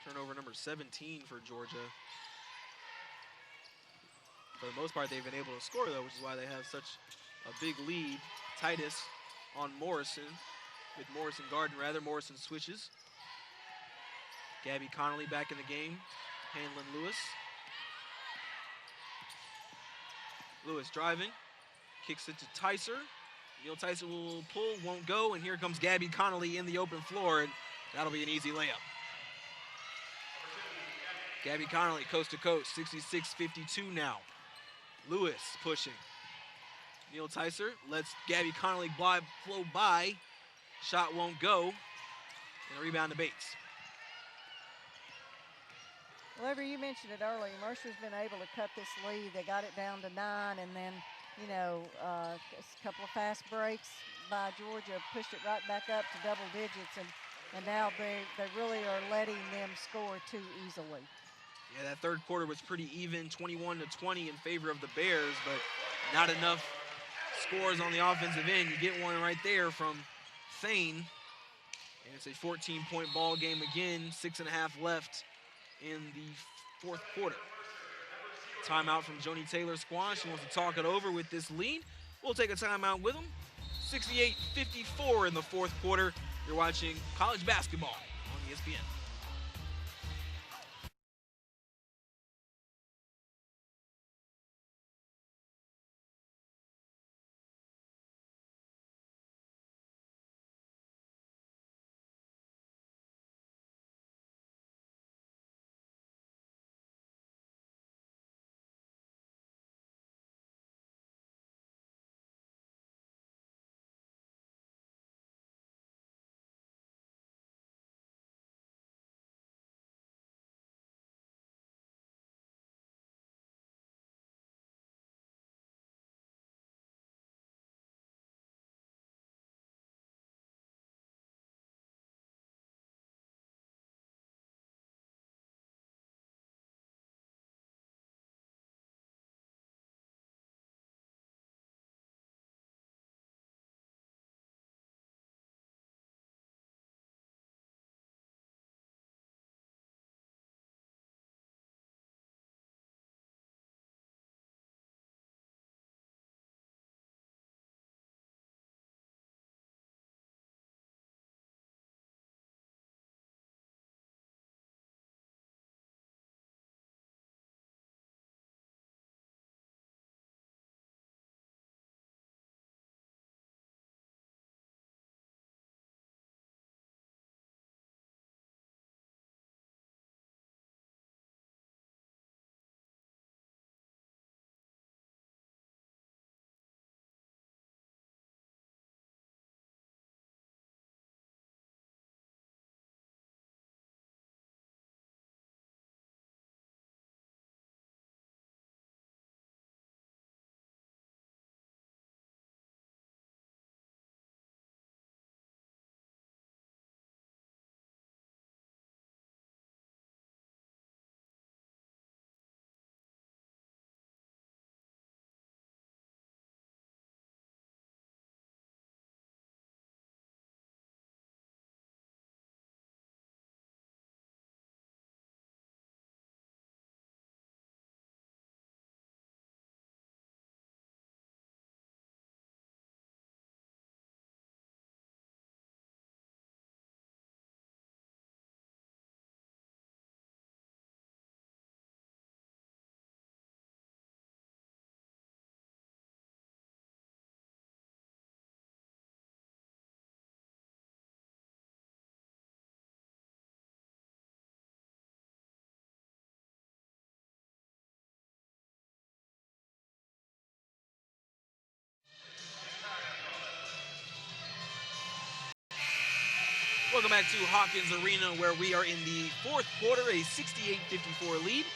Turnover number 17 for Georgia. For the most part, they've been able to score, though, which is why they have such a big lead. Titus on Morrison, with Morrison guarding, rather. Morrison switches. Gabby Connolly back in the game, handling Lewis. Lewis driving, Kicks it to Tyser. Neil Tyser will pull, won't go, and here comes Gabby Connolly in the open floor, and that'll be an easy layup. Gabby Connolly, coast to coast, 66-52 now. Lewis pushing. Neil Tyser lets Gabby Connolly flow by. Shot won't go, and a rebound to Bates. Well, Avery, you mentioned it earlier. Mercer's been able to cut this lead. They got it down to 9, and then, you know, a couple of fast breaks by Georgia pushed it right back up to double digits, and now they really are letting them score too easily. Yeah, that third quarter was pretty even, 21-20 in favor of the Bears, but not enough scores on the offensive end. You get one right there from Thane, and it's a 14-point ball game again, 6.5 left in the fourth quarter. Timeout from Joni Taylor-Squash. She wants to talk it over with this lead. We'll take a timeout with them. 68-54 in the fourth quarter. You're watching college basketball on ESPN. Welcome back to Hawkins Arena, where we are in the fourth quarter, a 68-54 lead.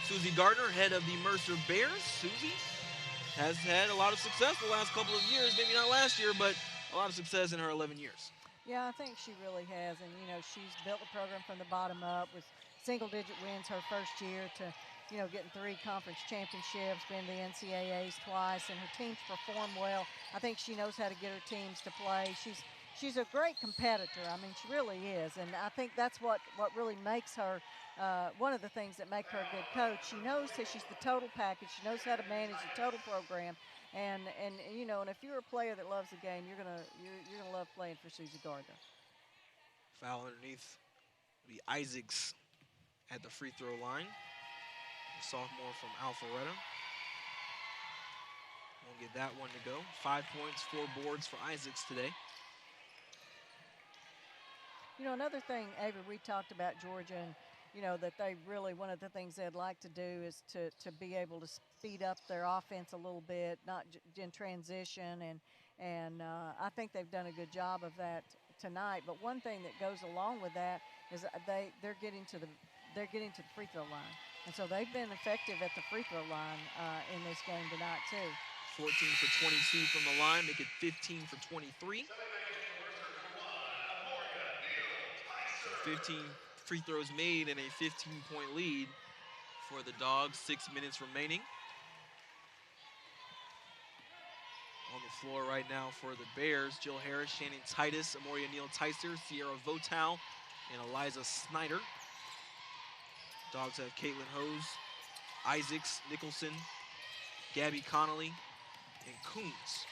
Susie Gardner, head of the Mercer Bears. Susie has had a lot of success the last couple of years, maybe not last year, but a lot of success in her 11 years. Yeah, I think she really has, and, you know, she's built a program from the bottom up with single-digit wins her first year to, you know, getting 3 conference championships, been to the NCAAs twice, and her teams perform well. I think she knows how to get her teams to play. She's a great competitor. I mean, she really is, and I think that's what really makes her one of the things that make her a good coach. She knows that she's the total package. She knows how to manage the total program, and you know, and if you're a player that loves the game, you're gonna love playing for Susie Gardner. Foul underneath the Isaacs at the free throw line. The sophomore from Alpharetta. Won't get that one to go. 5 points, 4 boards for Isaacs today. You know, another thing, Avery, we talked about Georgia, and you know that they really, one of the things they'd like to do is to be able to speed up their offense a little bit, not in transition, and I think they've done a good job of that tonight. But one thing that goes along with that is they're getting to the free throw line, and so they've been effective at the free throw line in this game tonight too. 14 for 22 from the line, make it 15 for 23. So 15 free throws made and a 15-point lead for the Dogs. 6 minutes remaining. On the floor right now for the Bears, Jill Harris, Shannon Titus, Amoria Neal-Tyser, Sierra Votow, and Eliza Snyder. Dogs have Caitlin Hose, Isaacs, Nicholson, Gabby Connolly, and Coons.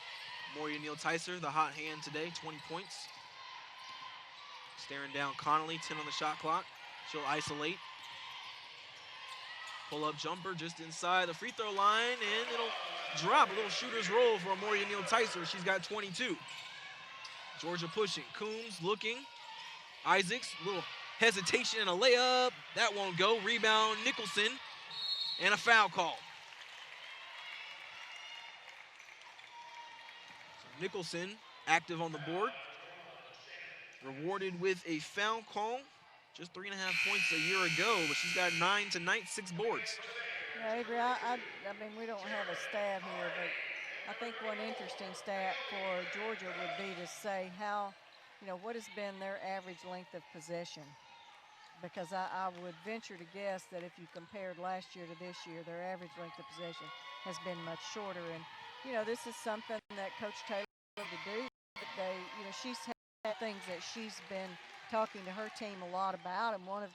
Amoria Neal-Tyser, the hot hand today, 20 points. Staring down Connolly, 10 on the shot clock. She'll isolate. Pull-up jumper just inside the free throw line, and it'll drop. A little shooter's roll for Amoria Neal-Tyser. She's got 22. Georgia pushing. Coombs looking. Isaacs, a little hesitation and a layup. That won't go. Rebound, Nicholson, and a foul call. So Nicholson active on the board. Rewarded with a foul call. Just 3.5 points a year ago, but she's got 9 tonight, 6 boards. Yeah, Avery, I mean, we don't have a stat here, but I think one interesting stat for Georgia would be to say how, you know, what has been their average length of possession. Because I would venture to guess that if you compared last year to this year, their average length of possession has been much shorter. And, you know, this is something that Coach Taylor would do. They, you know, she's had things that she's been talking to her team a lot about, and one of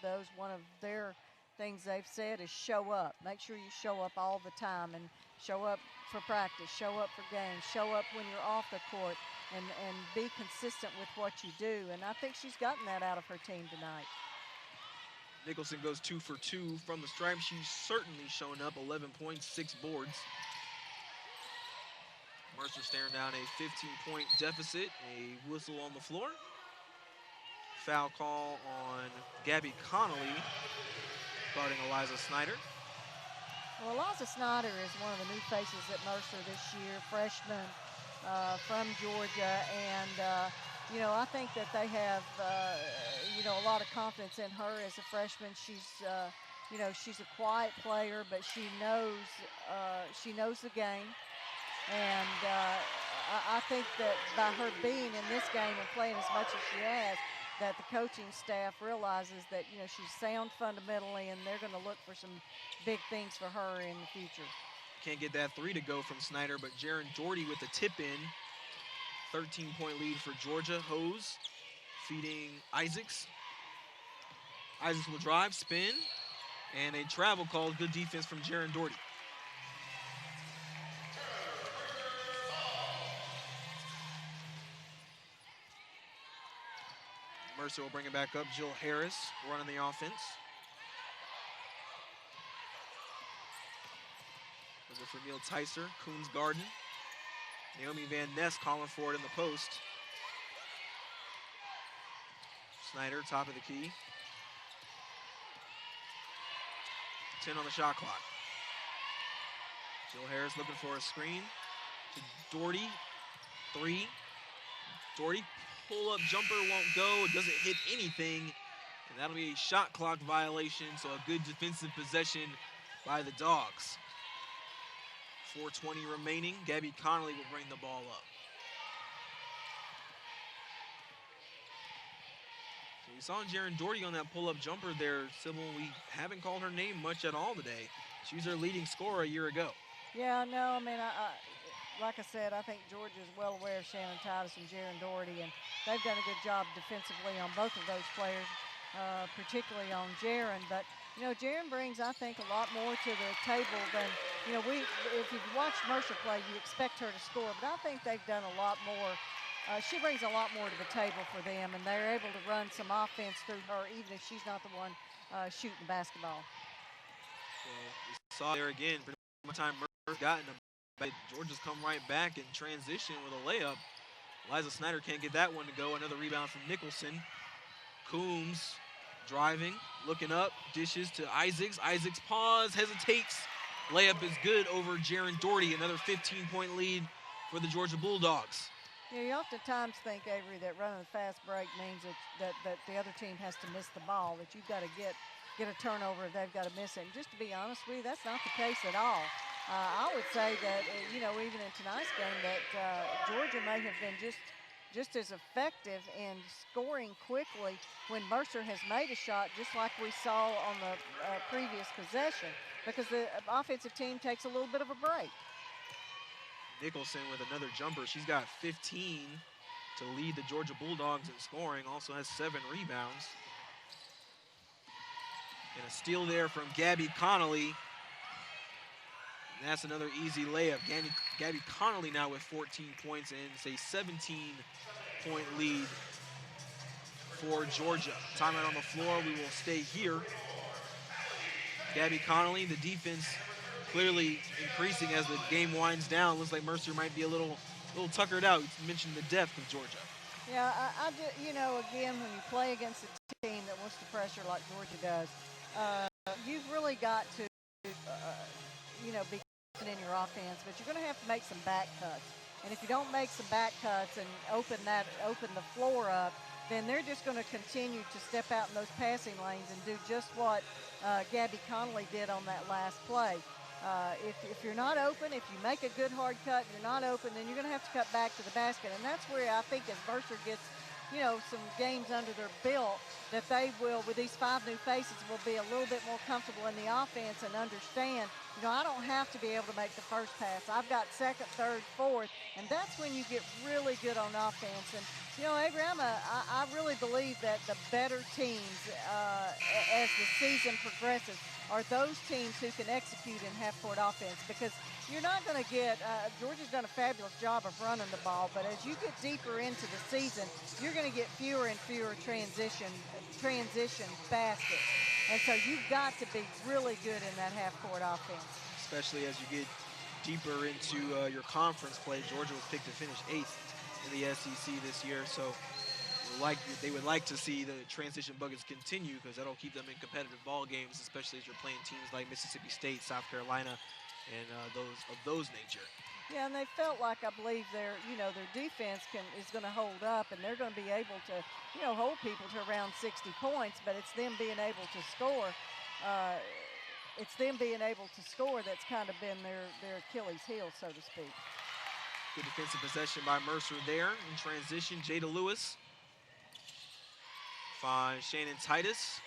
their things they've said is show up. Make sure you show up all the time, and show up for practice, show up for games, show up when you're off the court, and be consistent with what you do. And I think she's gotten that out of her team tonight. Nicholson goes 2 for 2 from the stripe. She's certainly shown up. 11 points, 6 boards. Mercer staring down a 15-point deficit. A whistle on the floor. Foul call on Gabby Connolly, guarding Eliza Snyder. Well, Eliza Snyder is one of the new faces at Mercer this year, freshman from Georgia, and you know, I think that they have you know, a lot of confidence in her as a freshman. She's you know, she's a quiet player, but she knows the game, and I think that by her being in this game and playing as much as she has, that the coaching staff realizes that, you know, she's sound fundamentally, and they're going to look for some big things for her in the future. Can't get that 3 to go from Snyder, but Jaren Doherty with the tip-in. 13-point lead for Georgia. Hose feeding Isaacs. Isaacs will drive, spin, and a travel call. Good defense from Jaren Doherty. Mercer will bring it back up. Jill Harris running the offense. Looking for Neal-Tyser, Coons Garden. Naomi Van Ness calling for it in the post. Snyder, top of the key. 10 on the shot clock. Jill Harris looking for a screen to Doherty. 3. Doherty, pull-up jumper won't go. It doesn't hit anything. And that'll be a shot clock violation, so a good defensive possession by the Dogs. 4:20 remaining. Gabby Connolly will bring the ball up. So we saw Jaren Doherty on that pull-up jumper there, Sybil. We haven't called her name much at all today. She was their leading scorer a year ago. Yeah, no, I mean, like I said, I think Georgia is well aware of Shannon Titus and Jaren Doherty, and they've done a good job defensively on both of those players, particularly on Jaren. But, you know, Jaren brings, I think, a lot more to the table than, you know, if you've watched Mercer play, you expect her to score, but I think they've done a lot more. She brings a lot more to the table for them, and they're able to run some offense through her, even if she's not the one shooting the basketball. Well, we saw there again, pretty much time Mercer gotten a Georgia's come right back in transition with a layup. Liza Snyder can't get that one to go. Another rebound from Nicholson. Coombs driving, looking up, dishes to Isaacs. Isaacs pause, hesitates. Layup is good over Jaron Doherty. Another 15-point lead for the Georgia Bulldogs. Yeah, you oftentimes think, Avery, that running a fast break means that the other team has to miss the ball, that you've got to get a turnover if they've got to miss it. And just to be honest with you, that's not the case at all. I would say that, even in tonight's game, that Georgia may have been just as effective in scoring quickly when Mercer has made a shot, just like we saw on the previous possession, because the offensive team takes a little bit of a break. Nicholson with another jumper. She's got 15 to lead the Georgia Bulldogs in scoring. Also has 7 rebounds. And a steal there from Gabby Connolly. And that's another easy layup. Gabby Connolly now with 14 points, and it's a 17-point lead for Georgia. Timeout on the floor. We will stay here. Gabby Connolly, the defense clearly increasing as the game winds down. Looks like Mercer might be a little tuckered out. You mentioned the depth of Georgia. Yeah, I again, when you play against a team that wants to pressure like Georgia does, you've really got to, be in your offense, but you're going to have to make some back cuts. And if you don't make some back cuts and open the floor up, then they're just going to continue to step out in those passing lanes and do just what Gabby Connolly did on that last play. If you're not open, if you make a good hard cut and you're not open, then you're going to have to cut back to the basket. And that's where I think as Mercer gets, some games under their belt, that they will, with these 5 new faces, will be a little bit more comfortable in the offense and understand, I don't have to be able to make the first pass. I've got second, third, fourth, and that's when you get really good on offense. And, Avery, I really believe that the better teams, as the season progresses, are those teams who can execute in half-court offense, because you're not going to get Georgia's done a fabulous job of running the ball, but as you get deeper into the season, you're going to get fewer and fewer transition baskets. And so you've got to be really good in that half-court offense. Especially as you get deeper into your conference play. Georgia was picked to finish 8th in the SEC this year, so they would like to see the transition buckets continue, because that'll keep them in competitive ball games, especially as you're playing teams like Mississippi State, South Carolina, and those nature. Yeah, and they felt like, I believe, their defense is going to hold up, and they're going to be able to, hold people to around 60 points, but it's them being able to score. That's kind of been their Achilles heel, so to speak. Good defensive possession by Mercer there in transition. Jada Lewis finds Shannon Titus.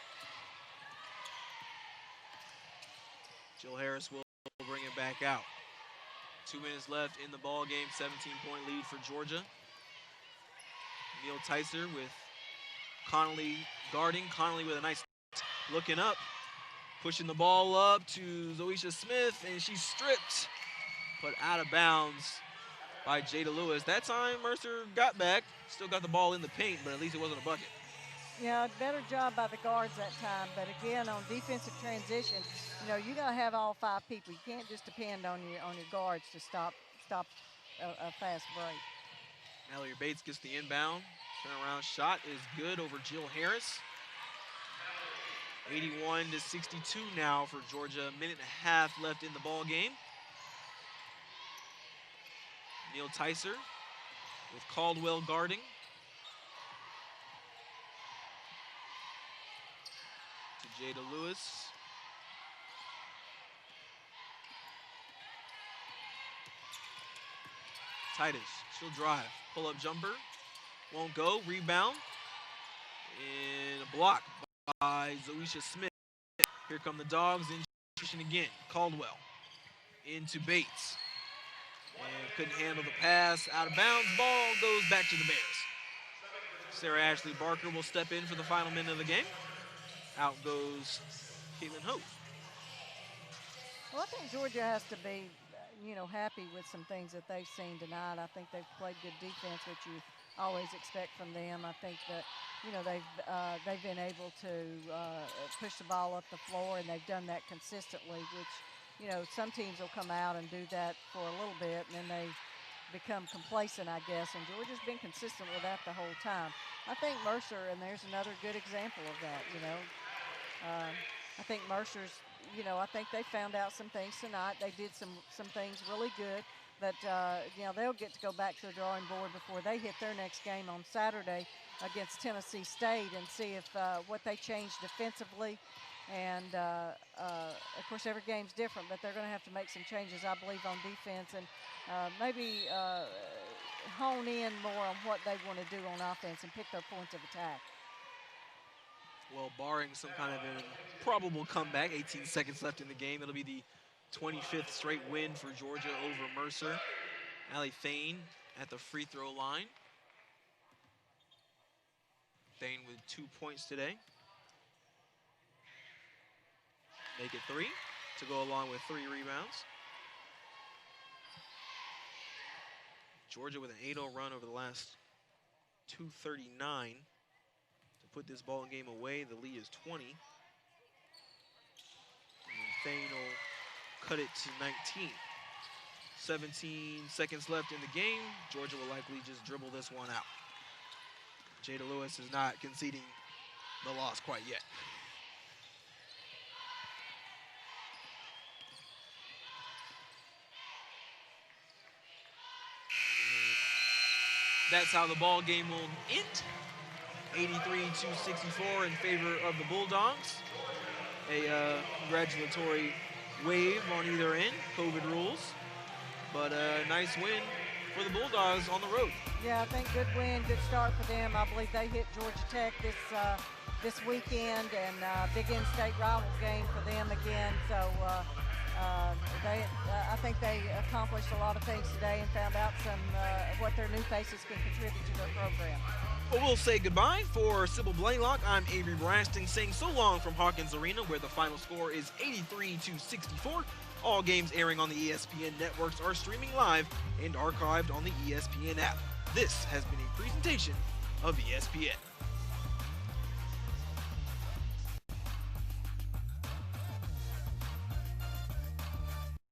Jill Harris will bring it back out. 2 minutes left in the ball game. 17-point lead for Georgia. Neil Tyser with Connolly guarding. Connolly with a nice looking up. Pushing the ball up to Zoisha Smith, and she's stripped. Put out of bounds by Jada Lewis. That time, Mercer got back. Still got the ball in the paint, but at least it wasn't a bucket. Yeah, better job by the guards that time. But again, on defensive transition, you got to have all 5 people. You can't just depend on your guards to stop a fast break. Mallory Bates gets the inbound. Turnaround shot is good over Jill Harris. 81-62 now for Georgia. A minute and a half left in the ball game. Neil Tyser with Caldwell guarding. To Jada Lewis. Titus, she'll drive. Pull-up jumper. Won't go. Rebound. And a block by Zoisha Smith. Here come the Dogs in transition again. Caldwell into Bates. And couldn't handle the pass. Out of bounds. Ball goes back to the Bears. Sarah Ashley Barker will step in for the final minute of the game. Out goes Caitlin Hope. Well, I think Georgia has to be, happy with some things that they've seen tonight. I think they've played good defense, which you always expect from them. I think that, they've been able to push the ball up the floor, and they've done that consistently, which, you know, some teams will come out and do that for a little bit, and then they become complacent, I guess, and Georgia's been consistent with that the whole time. I think Mercer, and there's another good example of that, you know. I think Mercer's, you know, I think they found out some things tonight. They did some things really good, but, you know, they'll get to go back to the drawing board before they hit their next game on Saturday against Tennessee State and see if what they changed defensively. And, of course, every game's different, but they're going to have to make some changes, I believe, on defense and maybe hone in more on what they want to do on offense and pick their points of attack. Well, barring some kind of an improbable comeback, 18 seconds left in the game. It'll be the 25th straight win for Georgia over Mercer. Allie Thane at the free throw line. Thane with 2 points today. Make it 3 to go along with 3 rebounds. Georgia with an 8-0 run over the last 2:39 to put this ball game away. The lead is 20. And Thane will cut it to 19. 17 seconds left in the game. Georgia will likely just dribble this one out. Jada Lewis is not conceding the loss quite yet. That's how the ball game will end. 83-64 in favor of the Bulldogs. A congratulatory wave on either end, COVID rules. But a nice win for the Bulldogs on the road. Yeah, I think good win, good start for them. I believe they hit Georgia Tech this weekend, and big in-state rival game for them again. So I think they accomplished a lot of things today and found out some of what their new faces can contribute to their program. Well, we'll say goodbye. For Sybil Blaylock, I'm Avery Brasting saying so long from Hawkins Arena, where the final score is 83-64. All games airing on the ESPN networks are streaming live and archived on the ESPN app. This has been a presentation of ESPN.